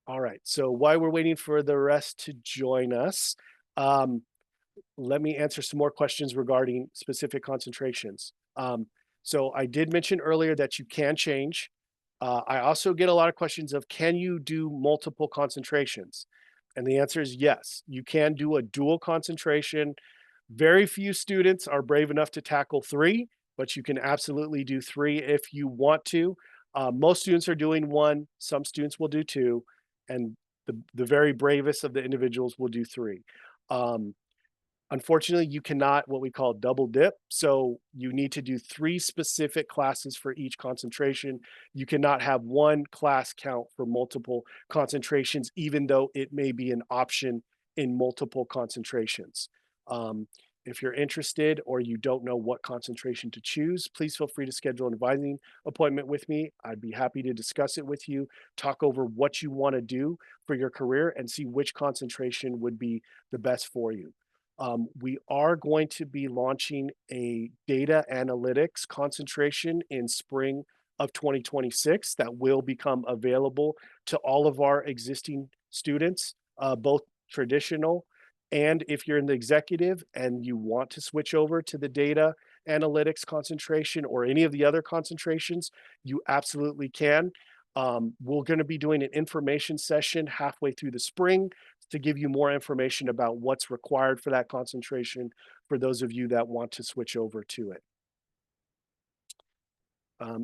Speaker 3: All right, so while we're waiting for the rest to join us, let me answer some more questions regarding specific concentrations. So I did mention earlier that you can change. I also get a lot of questions of, can you do multiple concentrations? And the answer is yes, you can do a dual concentration. Very few students are brave enough to tackle 3, but you can absolutely do 3 if you want to. Most students are doing 1, some students will do 2, and the very bravest of the individuals will do 3. Unfortunately, you cannot what we call double dip. So you need to do 3 specific classes for each concentration. You cannot have 1 class count for multiple concentrations, even though it may be an option in multiple concentrations. If you're interested or you don't know what concentration to choose, please feel free to schedule an advising appointment with me. I'd be happy to discuss it with you, talk over what you want to do for your career, and see which concentration would be the best for you. We are going to be launching a data analytics concentration in spring of 2026 that will become available to all of our existing students, both traditional and if you're in the executive and you want to switch over to the data analytics concentration or any of the other concentrations, you absolutely can. We're going to be doing an information session halfway through the spring to give you more information about what's required for that concentration for those of you that want to switch over to it.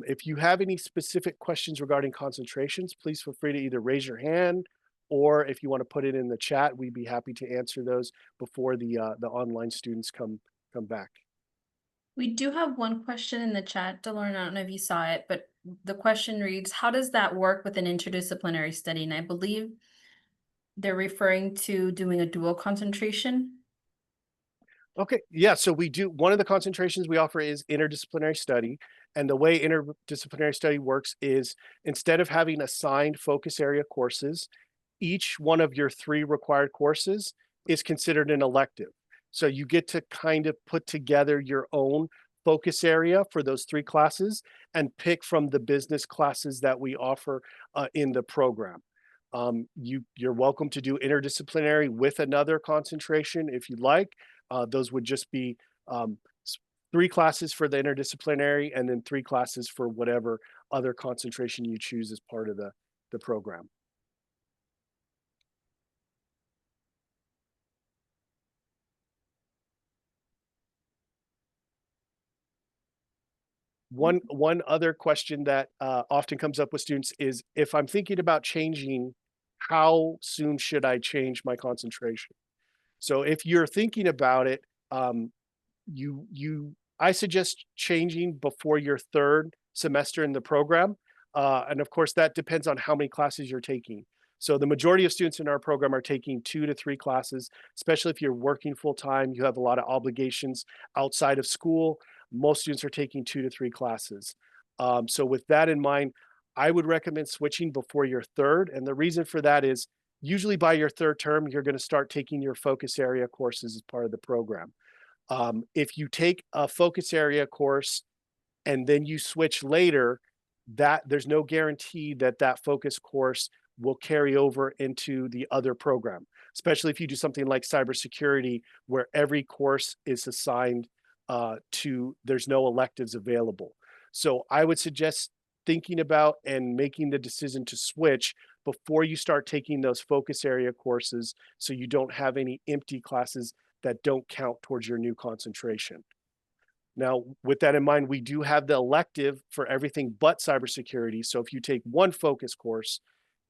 Speaker 3: If you have any specific questions regarding concentrations, please feel free to either raise your hand, or if you want to put it in the chat, we'd be happy to answer those before the online students come back.
Speaker 1: We do have one question in the chat, DeLauren. I don't know if you saw it, but the question reads, how does that work with an interdisciplinary study? And I believe they're referring to doing a dual concentration.
Speaker 3: Okay, yeah, so we do, one of the concentrations we offer is interdisciplinary study. And the way interdisciplinary study works is, instead of having assigned focus area courses, each one of your 3 required courses is considered an elective. So you get to kind of put together your own focus area for those 3 classes and pick from the business classes that we offer in the program. You're welcome to do interdisciplinary with another concentration if you'd like. Those would just be 3 classes for the interdisciplinary and then 3 classes for whatever other concentration you choose as part of the program. One other question that often comes up with students is, if I'm thinking about changing, how soon should I change my concentration? So if you're thinking about it, I suggest changing before your 3rd semester in the program. And of course, that depends on how many classes you're taking. So the majority of students in our program are taking 2 to 3 classes, especially if you're working full time, you have a lot of obligations outside of school. Most students are taking 2 to 3 classes. So with that in mind, I would recommend switching before your 3rd. And the reason for that is, usually by your 3rd term, you're going to start taking your focus area courses as part of the program. If you take a focus area course and then you switch later, there's no guarantee that that focus course will carry over into the other program, especially if you do something like cybersecurity, where every course is assigned there's no electives available. So I would suggest thinking about and making the decision to switch before you start taking those focus area courses, so you don't have any empty classes that don't count towards your new concentration. Now, with that in mind, we do have the elective for everything but cybersecurity. So if you take one focus course,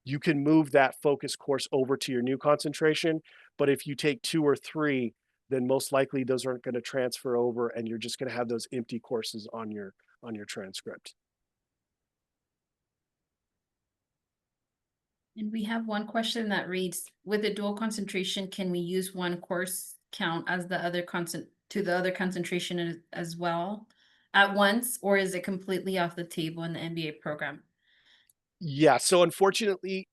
Speaker 3: you can move that focus course over to your new concentration. But if you take 2 or 3, then most likely those aren't going to transfer over, and you're just going to have those empty courses on your transcript.
Speaker 1: And we have one question that reads, with a dual concentration, can we use one course count as the other concentration as well at once, or is it completely off the table in the MBA program?
Speaker 3: Yeah, so unfortunately,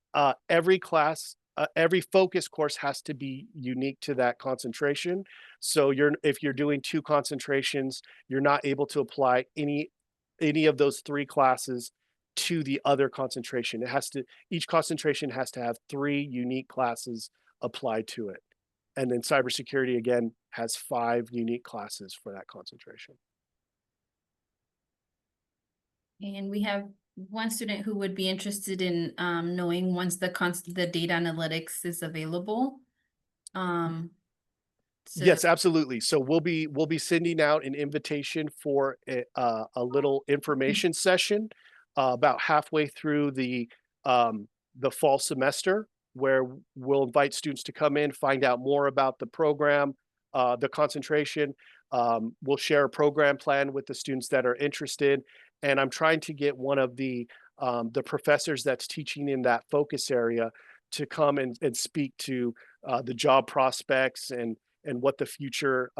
Speaker 3: every class, every focus course has to be unique to that concentration. So if you're doing 2 concentrations, you're not able to apply any of those 3 classes to the other concentration. Each concentration has to have 3 unique classes applied to it. And then cybersecurity, again, has 5 unique classes for that concentration.
Speaker 1: And we have one student who would be interested in knowing once the data analytics is available.
Speaker 3: Yes, absolutely. So we'll be sending out an invitation for a little information session about halfway through the fall semester, where we'll invite students to come in, find out more about the program, the concentration. We'll share a program plan with the students that are interested, and I'm trying to get one of the professors that's teaching in that focus area to come and speak to the job prospects and what the future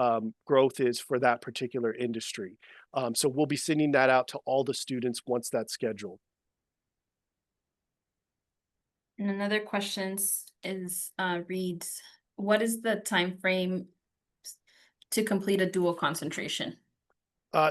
Speaker 3: growth is for that particular industry. So we'll be sending that out to all the students once that's scheduled.
Speaker 1: And another question reads, what is the time frame to complete a dual concentration?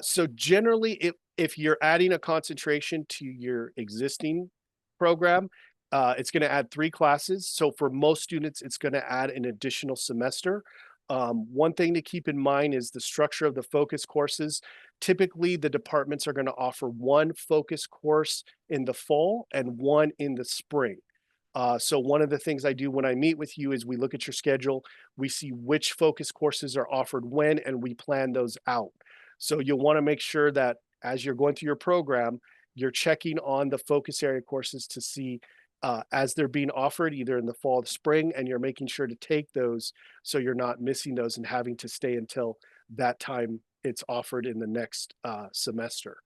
Speaker 3: So generally, if you're adding a concentration to your existing program, it's going to add 3 classes. So for most students, it's going to add an additional semester. One thing to keep in mind is the structure of the focus courses. Typically, the departments are going to offer 1 focus course in the fall and 1 in the spring. So one of the things I do when I meet with you is we look at your schedule, we see which focus courses are offered when, and we plan those out. So you'll want to make sure that as you're going through your program, you're checking on the focus area courses to see as they're being offered either in the fall or the spring, and you're making sure to take those so you're not missing those and having to stay until that time it's offered in the next semester.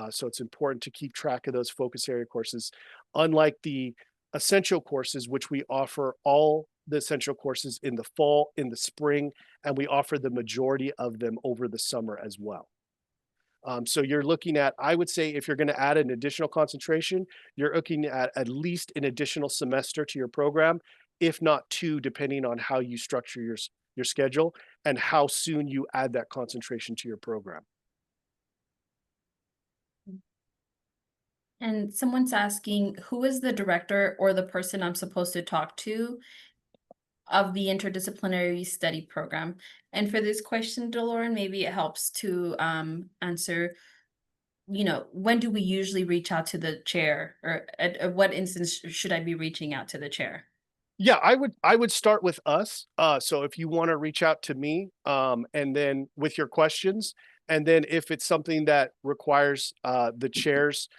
Speaker 3: So it's important to keep track of those focus area courses. Unlike the essential courses, which we offer all the essential courses in the fall, in the spring, and we offer the majority of them over the summer as well. So you're looking at, I would say, if you're going to add an additional concentration, you're looking at least an additional semester to your program, if not 2, depending on how you structure your schedule and how soon you add that concentration to your program.
Speaker 1: And someone's asking, who is the director or the person I'm supposed to talk to of the interdisciplinary study program? And for this question, DeLorean, maybe it helps to answer, when do we usually reach out to the chair, or at what instance should I be reaching out to the chair?
Speaker 3: Yeah, I would start with us. So if you want to reach out to me, and then with your questions, and then if it's something that requires the chair's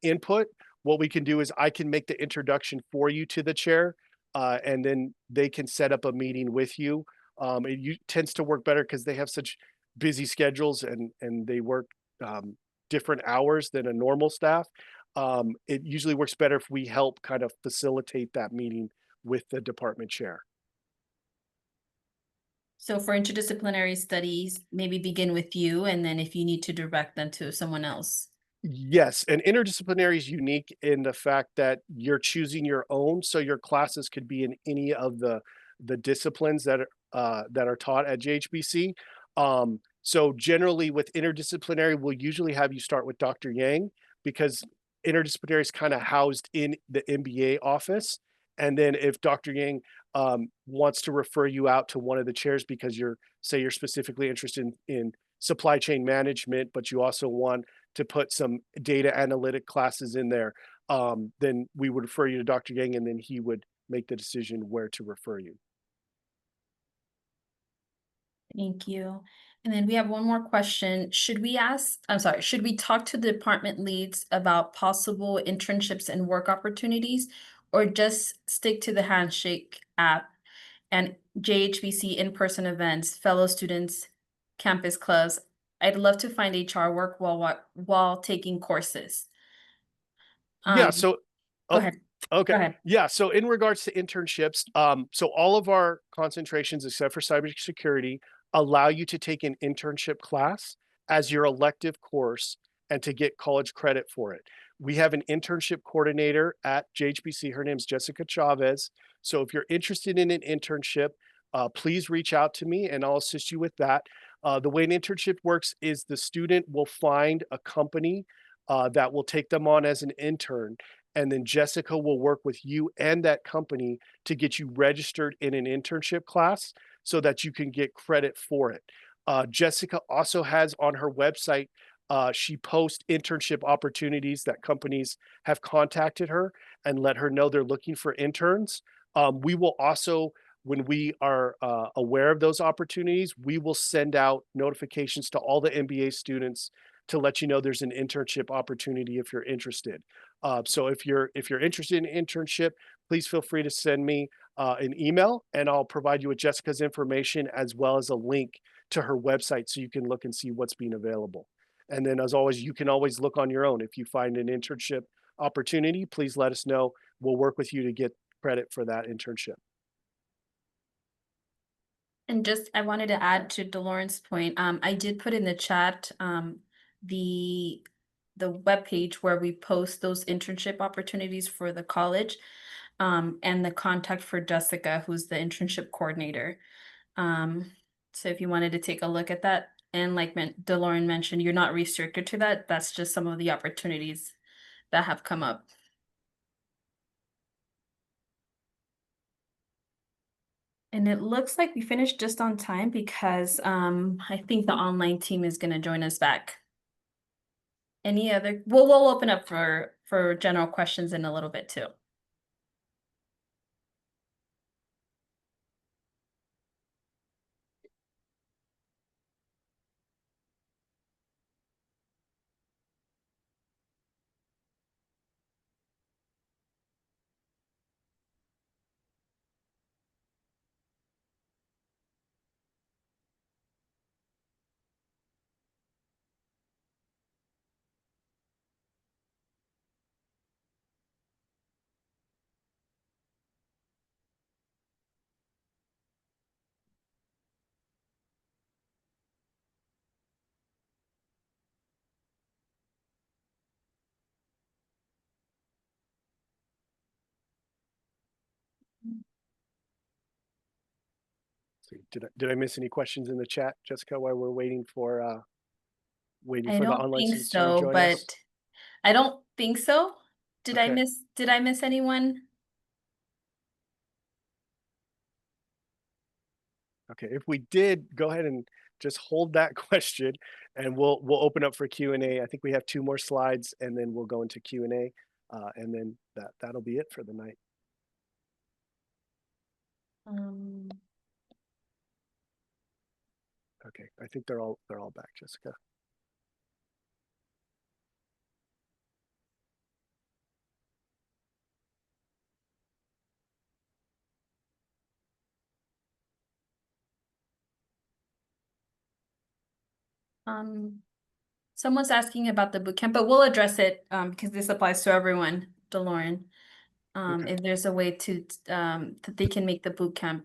Speaker 3: input, what we can do is I can make the introduction for you to the chair, and then they can set up a meeting with you. It tends to work better because they have such busy schedules and they work different hours than a normal staff. It usually works better if we help kind of facilitate that meeting with the department chair.
Speaker 1: So for interdisciplinary studies, maybe begin with you, and then if you need to direct them to someone else.
Speaker 3: Yes, and interdisciplinary is unique in the fact that you're choosing your own, so your classes could be in any of the disciplines that are taught at JHBC. So generally with interdisciplinary, we'll usually have you start with Dr. Yang, because interdisciplinary is kind of housed in the MBA office. And then if Dr. Yang wants to refer you out to one of the chairs because you're specifically interested in supply chain management, but you also want to put some data analytic classes in there, then we would refer you to Dr. Yang, and then he would make the decision where to refer you.
Speaker 1: Thank you. And then we have one more question. Should we talk to the department leads about possible internships and work opportunities, or just stick to the Handshake app and JHBC in-person events, fellow students, campus clubs? I'd love to find HR work while taking courses.
Speaker 3: Yeah,
Speaker 1: Um,
Speaker 3: so
Speaker 1: Go
Speaker 3: oh,
Speaker 1: ahead.
Speaker 3: okay.
Speaker 1: Go ahead.
Speaker 3: Yeah, so in regards to internships, so all of our concentrations, except for cybersecurity, allow you to take an internship class as your elective course and to get college credit for it. We have an internship coordinator at JHBC. Her name's Jessica Chavez. So if you're interested in an internship, please reach out to me and I'll assist you with that. The way an internship works is the student will find a company that will take them on as an intern. And then Jessica will work with you and that company to get you registered in an internship class so that you can get credit for it. Jessica also has on her website, she posts internship opportunities that companies have contacted her and let her know they're looking for interns. We will also, when we are aware of those opportunities, we will send out notifications to all the MBA students to let you know there's an internship opportunity if you're interested. So if you're interested in an internship, please feel free to send me an email and I'll provide you with Jessica's information as well as a link to her website so you can look and see what's being available. And then as always, you can always look on your own. If you find an internship opportunity, please let us know. We'll work with you to get credit for that internship.
Speaker 1: And just, I wanted to add to DeLauren's point. I did put in the chat the webpage where we post those internship opportunities for the college, and the contact for Jessica, who's the internship coordinator. So if you wanted to take a look at that, and like DeLauren mentioned, you're not restricted to that. That's just some of the opportunities that have come up. And it looks like we finished just on time because I think the online team is going to join us back. Any other? We'll open up for general questions in a little bit too.
Speaker 3: So did I miss any questions in the chat, Jessica, while we're waiting for
Speaker 1: I
Speaker 3: the
Speaker 1: don't
Speaker 3: online
Speaker 1: think
Speaker 3: students to
Speaker 1: so,
Speaker 3: join us?
Speaker 1: but I don't think so. Did I
Speaker 3: Okay.
Speaker 1: miss anyone?
Speaker 3: Okay, if we did, go ahead and just hold that question and we'll open up for Q&A. I think we have 2 more slides and then we'll go into Q&A, and then that'll be it for the night. Okay, I think they're all back, Jessica.
Speaker 1: Someone's asking about the bootcamp, but we'll address it because this applies to everyone, DeLauren.
Speaker 3: Okay.
Speaker 1: If there's a way to that they can make the bootcamp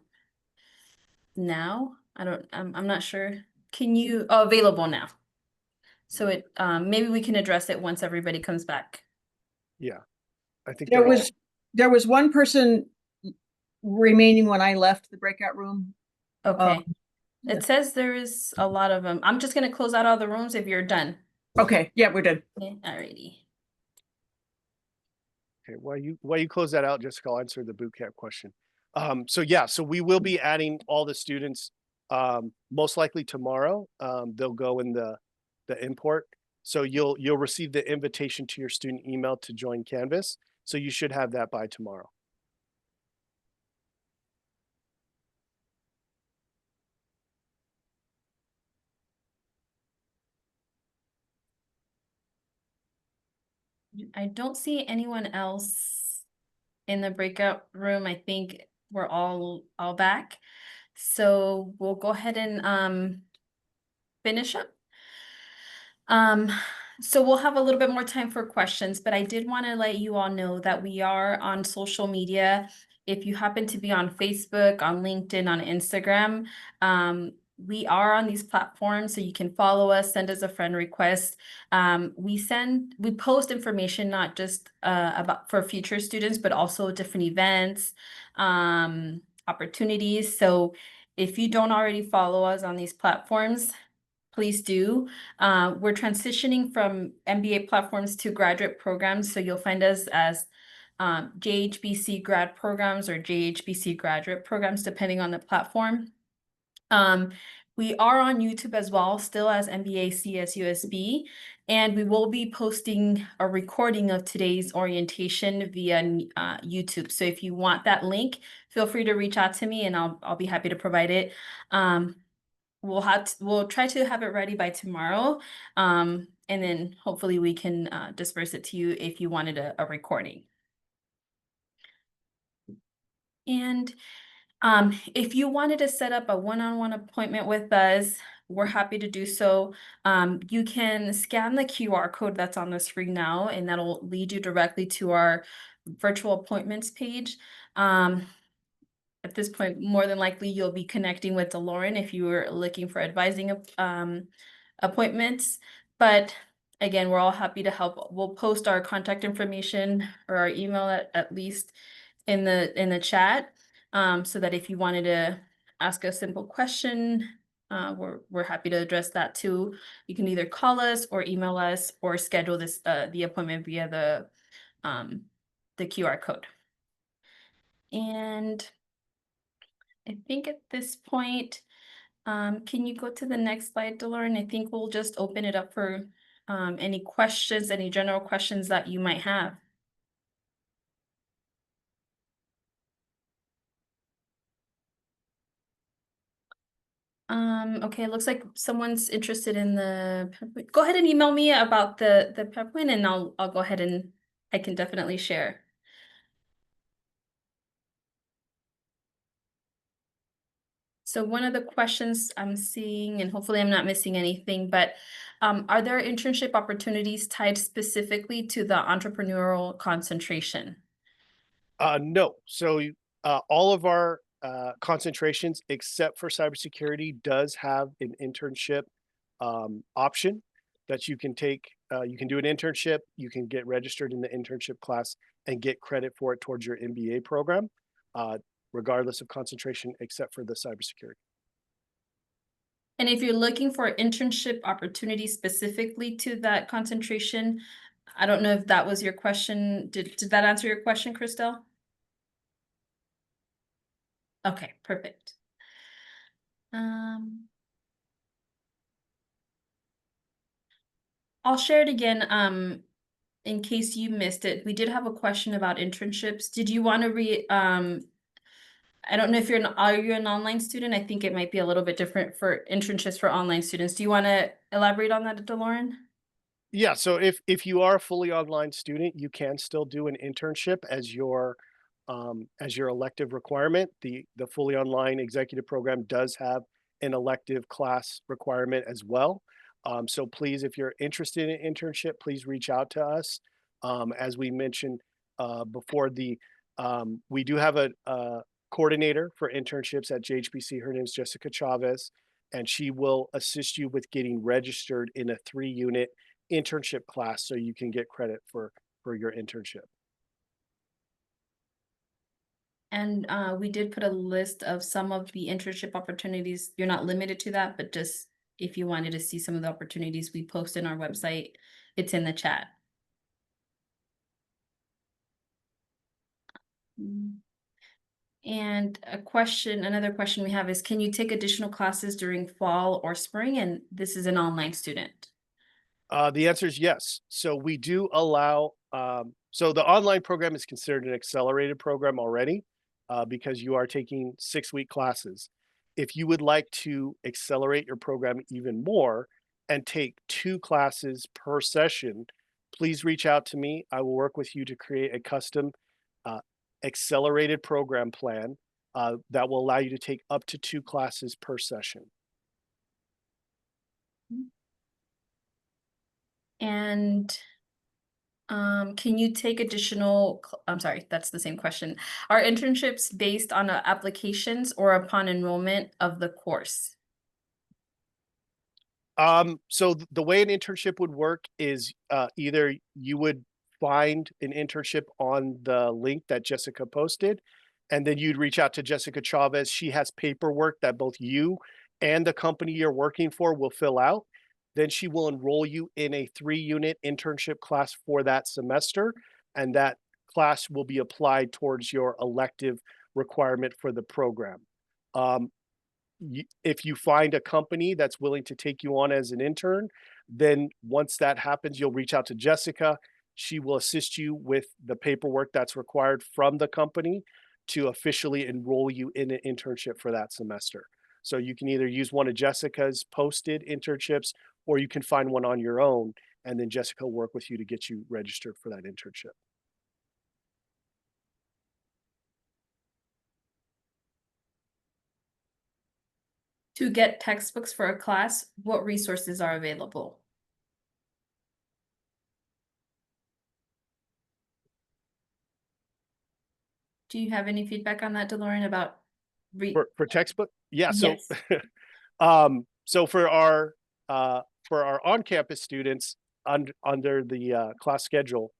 Speaker 1: now, I'm not sure. Can you? Oh, available now. So it maybe we can address it once everybody comes back.
Speaker 3: Yeah, I think
Speaker 4: There was one person remaining when I left the breakout room.
Speaker 1: Okay.
Speaker 4: Yeah.
Speaker 1: It says there is a lot of them. I'm just gonna close out all the rooms if you're done.
Speaker 4: Okay, yeah, we're done.
Speaker 1: Okay, alrighty.
Speaker 3: Okay, while you close that out, Jessica, I'll answer the boot camp question. So yeah, so we will be adding all the students most likely tomorrow. They'll go in the import So you'll receive the invitation to your student email to join Canvas. So you should have that by tomorrow.
Speaker 1: I don't see anyone else in the breakout room. I think we're all back. So we'll go ahead and finish up. So we'll have a little bit more time for questions, but I did want to let you all know that we are on social media. If you happen to be on Facebook, on LinkedIn, on Instagram, we are on these platforms, so you can follow us, send us a friend request. We post information not just about for future students, but also different events, opportunities. So if you don't already follow us on these platforms, please do. We're transitioning from MBA platforms to graduate programs, so you'll find us as JHBC grad programs or JHBC graduate programs, depending on the platform. We are on YouTube as well, still as MBA CSUSB, and we will be posting a recording of today's orientation via YouTube. So if you want that link, feel free to reach out to me and I'll be happy to provide it. We'll try to have it ready by tomorrow. And then hopefully we can disperse it to you if you wanted a recording. And if you wanted to set up a one-on-one appointment with us, we're happy to do so. You can scan the QR code that's on the screen now, and that'll lead you directly to our virtual appointments page. At this point, more than likely, you'll be connecting with DeLauren if you were looking for advising appointments. But again, we're all happy to help. We'll post our contact information or our email at least in the chat, so that if you wanted to ask a simple question, we're happy to address that too. You can either call us or email us or schedule the appointment via the QR code. And I think at this point, can you go to the next slide, DeLauren? I think we'll just open it up for any questions, any general questions that you might have. Okay, it looks like someone's interested in the PowerPoint. Go ahead and email me about the PowerPoint and I'll go ahead and I can definitely share. So one of the questions I'm seeing, and hopefully I'm not missing anything, but are there internship opportunities tied specifically to the entrepreneurial concentration?
Speaker 3: No. So all of our concentrations, except for cybersecurity, does have an internship option that you can take. You can do an internship, you can get registered in the internship class and get credit for it towards your MBA program, regardless of concentration, except for the cybersecurity.
Speaker 1: And if you're looking for internship opportunities specifically to that concentration, I don't know if that was your question. Did that answer your question, Christelle? Okay, perfect. I'll share it again in case you missed it. We did have a question about internships. Did you want to read I don't know if are you an online student? I think it might be a little bit different for internships for online students. Do you want to elaborate on that, DeLauren?
Speaker 3: Yeah, so if you are a fully online student, you can still do an internship as your elective requirement. The fully online executive program does have an elective class requirement as well. So please, if you're interested in internship, please reach out to us. As we mentioned before, we do have a coordinator for internships at JHBC. Her name is Jessica Chavez, and she will assist you with getting registered in a 3-unit internship class so you can get credit for your internship.
Speaker 1: And we did put a list of some of the internship opportunities. You're not limited to that, but just if you wanted to see some of the opportunities we post in our website, it's in the chat. And another question we have is, can you take additional classes during fall or spring? And this is an online student.
Speaker 3: The answer is yes. So we do allow, so the online program is considered an accelerated program already because you are taking 6-week classes. If you would like to accelerate your program even more and take 2 classes per session, please reach out to me. I will work with you to create a custom uh, accelerated program plan that will allow you to take up to 2 classes per session.
Speaker 1: And can you take additional, I'm sorry, that's the same question. Are internships based on applications or upon enrollment of the course?
Speaker 3: So the way an internship would work is either you would find an internship on the link that Jessica posted, and then you'd reach out to Jessica Chavez. She has paperwork that both you and the company you're working for will fill out. Then she will enroll you in a 3-unit internship class for that semester, and that class will be applied towards your elective requirement for the program. Um, if you find a company that's willing to take you on as an intern, then once that happens, you'll reach out to Jessica. She will assist you with the paperwork that's required from the company to officially enroll you in an internship for that semester. So you can either use one of Jessica's posted internships or you can find one on your own, and then Jessica will work with you to get you registered for that internship.
Speaker 1: To get textbooks for a class, what resources are available? Do you have any feedback on that, DeLorean, about
Speaker 3: For textbook? Yeah, so
Speaker 1: Yes.
Speaker 3: so for our on-campus students under the class schedule,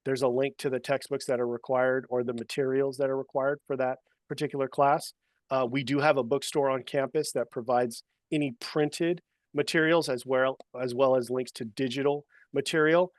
Speaker 3: there's a link to the textbooks that are required or the materials that are required for that particular class. We do have a bookstore on campus that provides any printed materials as well as links to digital material.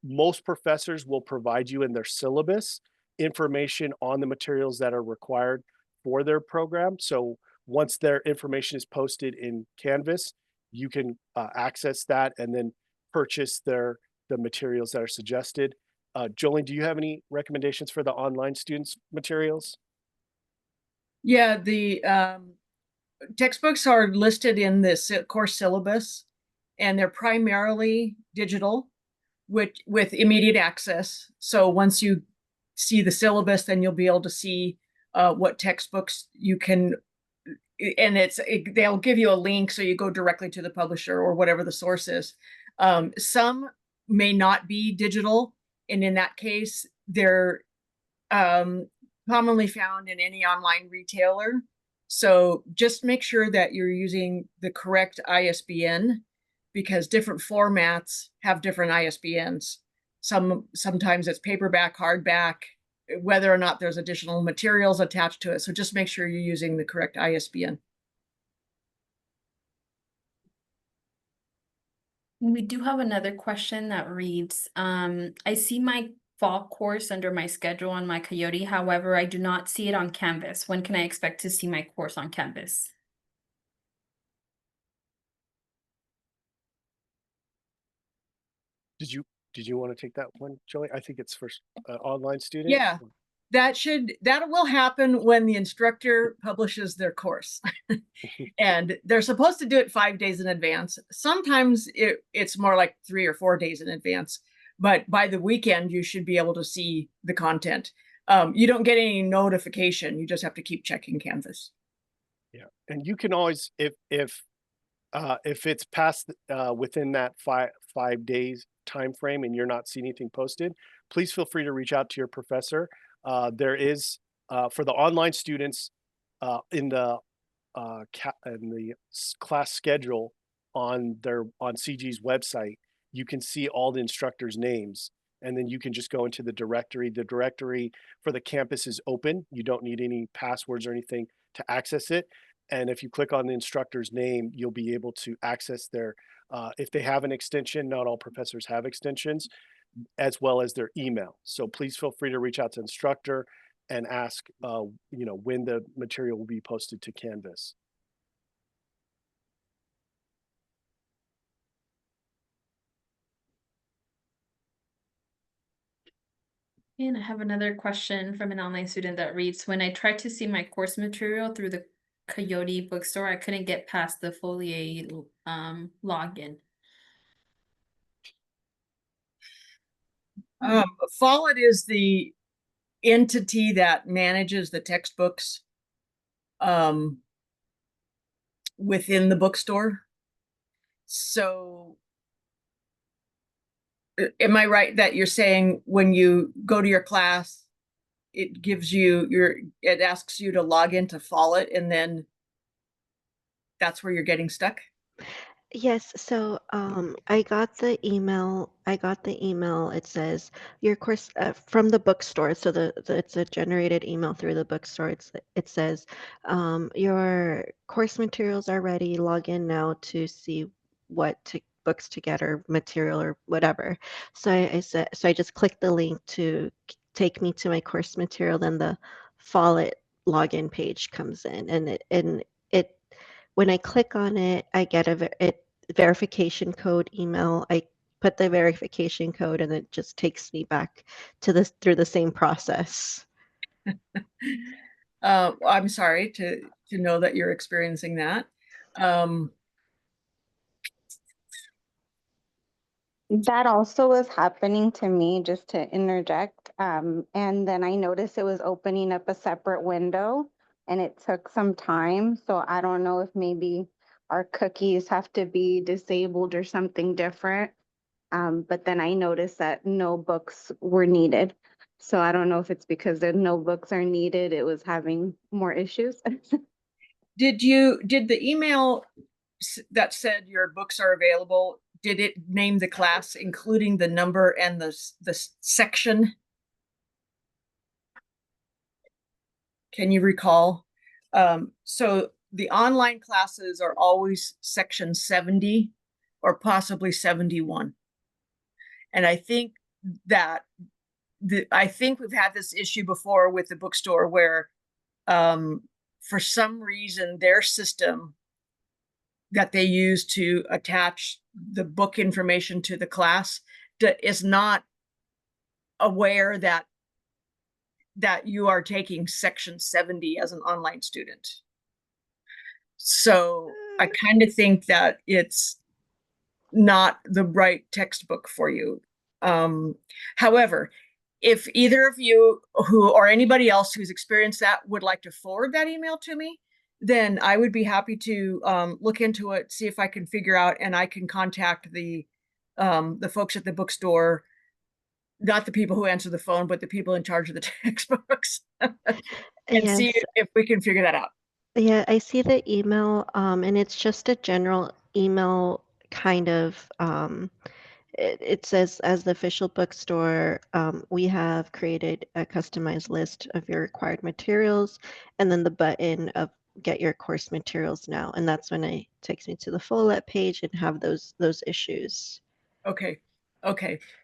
Speaker 3: Most professors will provide you in their syllabus information on the materials that are required for their program. So once their information is posted in Canvas, you can access that and then purchase the materials that are suggested. Jolene, do you have any recommendations for the online students materials?
Speaker 4: Yeah, the textbooks are listed in this course syllabus, and they're primarily digital with immediate access. So once you see the syllabus, then you'll be able to see what textbooks you can, and they'll give you a link so you go directly to the publisher or whatever the source is. Some may not be digital, and in that case, they're commonly found in any online retailer. So just make sure that you're using the correct ISBN, because different formats have different ISBNs. Sometimes it's paperback, hardback, whether or not there's additional materials attached to it. So just make sure you're using the correct ISBN.
Speaker 1: We do have another question that reads, I see my fall course under my schedule on my Coyote. However, I do not see it on Canvas. When can I expect to see my course on Canvas?
Speaker 3: Did you want to take that one, Joey? I think it's for online student.
Speaker 4: Yeah, that will happen when the instructor publishes their course. And they're supposed to do it 5 days in advance. Sometimes it's more like 3 or 4 days in advance, but by the weekend, you should be able to see the content. You don't get any notification. You just have to keep checking Canvas.
Speaker 3: Yeah, and you can always, if it's past within that five days time frame and you're not seeing anything posted, please feel free to reach out to your professor. There is for the online students in the class schedule on CG's website, you can see all the instructors' names, and then you can just go into the directory. The directory for the campus is open. You don't need any passwords or anything to access it. And if you click on the instructor's name, you'll be able to access their, if they have an extension, not all professors have extensions, as well as their email. So please feel free to reach out to instructor and ask, when the material will be posted to Canvas.
Speaker 1: And I have another question from an online student that reads, when I tried to see my course material through the Coyote bookstore, I couldn't get past the Foliate login.
Speaker 4: Follett is the entity that manages the textbooks within the bookstore. So am I right that you're saying when you go to your class, it gives you it asks you to log into Follett, and then that's where you're getting stuck?
Speaker 8: Yes, so I got the email. It says your course from the bookstore. So it's a generated email through the bookstore. It says your course materials are ready. Log in now to see books to get or material or whatever. So I just clicked the link to take me to my course material. Then the Follett login page comes in, and it when I click on it, I get a verification code email. I put the verification code, and it just takes me back to through the same process.
Speaker 4: I'm sorry to know that you're experiencing that.
Speaker 5: That also was happening to me, just to interject. And then I noticed it was opening up a separate window and it took some time. So I don't know if maybe our cookies have to be disabled or something different. But then I noticed that no books were needed. So I don't know if it's because the no books are needed, it was having more issues.
Speaker 4: Did the email that said your books are available, did it name the class, including the number and the section? Can you recall? So the online classes are always section 70 or possibly 71. And I think that I think we've had this issue before with the bookstore where for some reason their system that they use to attach the book information to the class is not aware that you are taking section 70 as an online student. So I kind of think that it's not the right textbook for you. However, if either of you or anybody else who's experienced that would like to forward that email to me, then I would be happy to look into it, see if I can figure out, and I can contact the folks at the bookstore, not the people who answer the phone, but the people in charge of the textbooks, and see if we can figure that out.
Speaker 8: Yeah, I see the email, and it's just a general email kind of. It says, as the official bookstore, we have created a customized list of your required materials, and then the button of get your course materials now. And that's when it takes me to the Follett page and have those issues.
Speaker 4: Okay.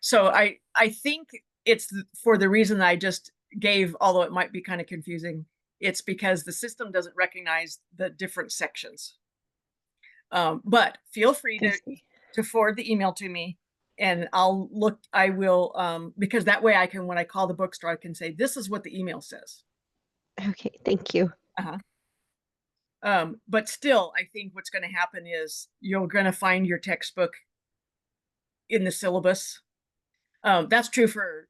Speaker 4: So I think it's for the reason I just gave, although it might be kind of confusing. It's because the system doesn't recognize the different sections. But feel free to forward the email to me, and I'll look. I will, because that way I can, when I call the bookstore, I can say, this is what the email says.
Speaker 8: Okay, thank you.
Speaker 4: But still, I think what's going to happen is you're going to find your textbook in the syllabus. That's true for,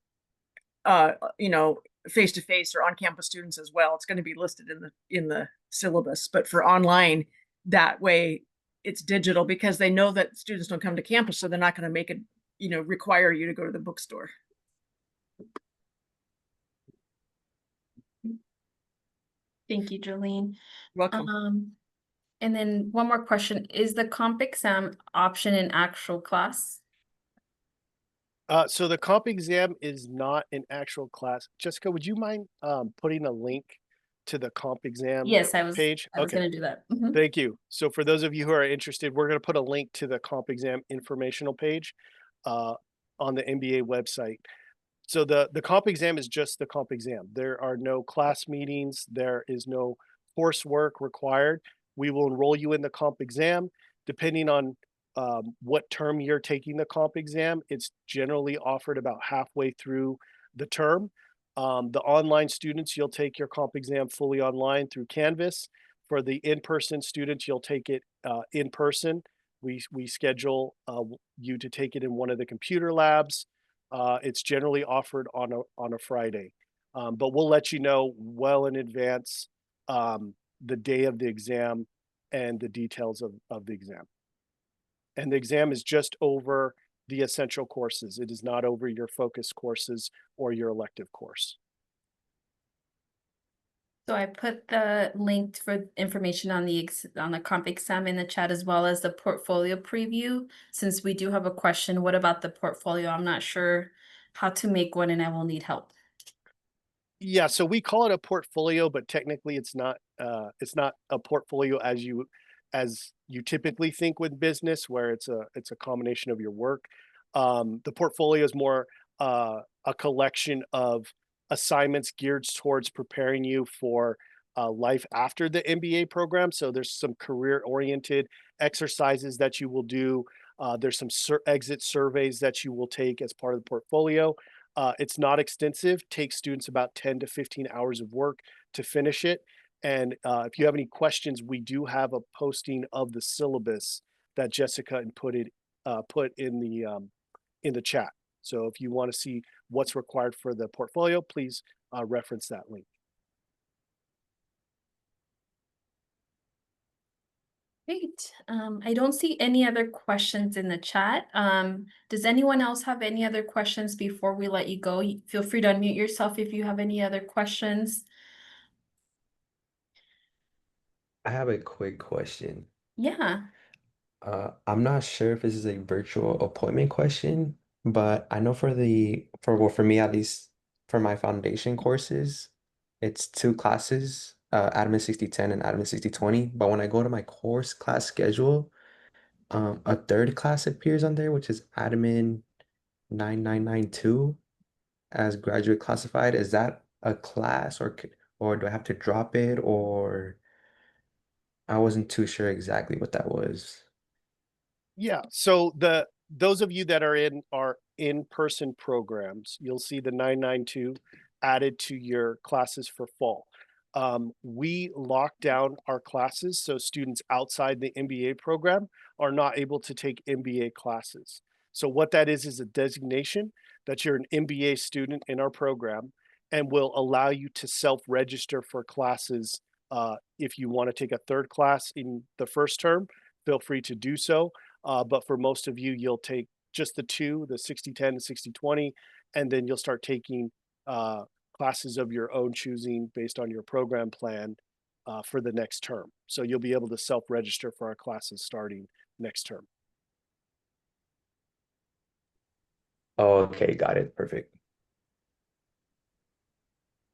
Speaker 4: face-to-face or on-campus students as well. It's going to be listed in the syllabus, but for online, that way it's digital, because they know that students don't come to campus, so they're not going to make it, require you to go to the bookstore.
Speaker 1: Thank you, Jolene.
Speaker 4: Welcome.
Speaker 1: And then one more question, is the comp exam option in actual class?
Speaker 3: So the comp exam is not an actual class. Jessica, would you mind putting a link to the comp exam
Speaker 1: Yes, I was
Speaker 3: page?
Speaker 1: I was
Speaker 3: Okay.
Speaker 1: gonna do that. Mhm.
Speaker 3: Thank you. So for those of you who are interested, we're going to put a link to the comp exam informational page on the MBA website. So the comp exam is just the comp exam. There are no class meetings. There is no coursework required. We will enroll you in the comp exam. Depending on what term you're taking the comp exam, it's generally offered about halfway through the term. The online students, you'll take your comp exam fully online through Canvas. For the in-person students, you'll take it in person. We schedule you to take it in one of the computer labs. It's generally offered on a Friday, but we'll let you know well in advance the day of the exam and the details of the exam. And the exam is just over the essential courses. It is not over your focus courses or your elective course.
Speaker 1: So I put the link for information on the comp exam in the chat, as well as the portfolio preview. Since we do have a question, what about the portfolio? I'm not sure how to make one and I will need help.
Speaker 3: Yeah, so we call it a portfolio, but technically it's not a portfolio as you typically think with business, where it's a combination of your work. The portfolio is more a collection of assignments geared towards preparing you for life after the MBA program. So there's some career-oriented exercises that you will do. There's some exit surveys that you will take as part of the portfolio. It's not extensive, takes students about 10 to 15 hours of work to finish it. And if you have any questions, we do have a posting of the syllabus that Jessica put in the chat. So if you want to see what's required for the portfolio, please reference that link.
Speaker 1: Great. I don't see any other questions in the chat. Does anyone else have any other questions before we let you go? Feel free to unmute yourself if you have any other questions.
Speaker 9: I have a quick question.
Speaker 1: Yeah.
Speaker 9: I'm not sure if this is a virtual appointment question, but I know for me at least, for my foundation courses, it's 2 classes, Admin 6010 and Admin 6020. But when I go to my course class schedule, a third class appears on there, which is Admin 9992 as graduate classified. Is that a class, or do I have to drop it, or I wasn't too sure exactly what that was.
Speaker 3: Yeah, so those of you that are in our in-person programs, you'll see the 992 added to your classes for fall. We lock down our classes so students outside the MBA program are not able to take MBA classes. So what that is a designation that you're an MBA student in our program, and will allow you to self-register for classes. If you want to take a third class in the first term, feel free to do so. But for most of you, you'll take just the 6010 and 6020, and then you'll start taking classes of your own choosing based on your program plan for the next term. So you'll be able to self-register for our classes starting next term.
Speaker 9: Okay, got it. Perfect.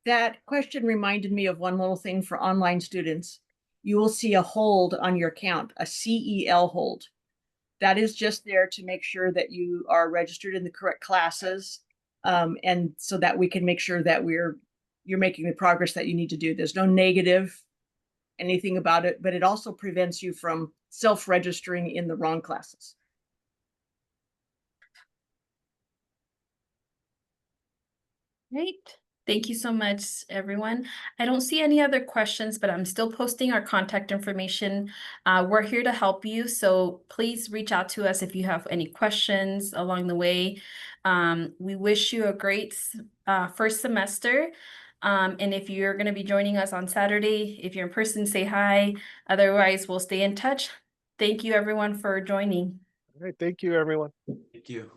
Speaker 4: That question reminded me of one little thing for online students. You will see a hold on your account, a CEL hold. That is just there to make sure that you are registered in the correct classes, and so that we can make sure that you're making the progress that you need to do. There's no negative anything about it, but it also prevents you from self-registering in the wrong classes.
Speaker 1: Great. Thank you so much, everyone. I don't see any other questions, but I'm still posting our contact information. We're here to help you, so please reach out to us if you have any questions along the way. We wish you a great first semester. And if you're going to be joining us on Saturday, if you're in person, say hi. Otherwise, we'll stay in touch. Thank you, everyone, for joining.
Speaker 3: All right, thank you, everyone.
Speaker 9: Thank you.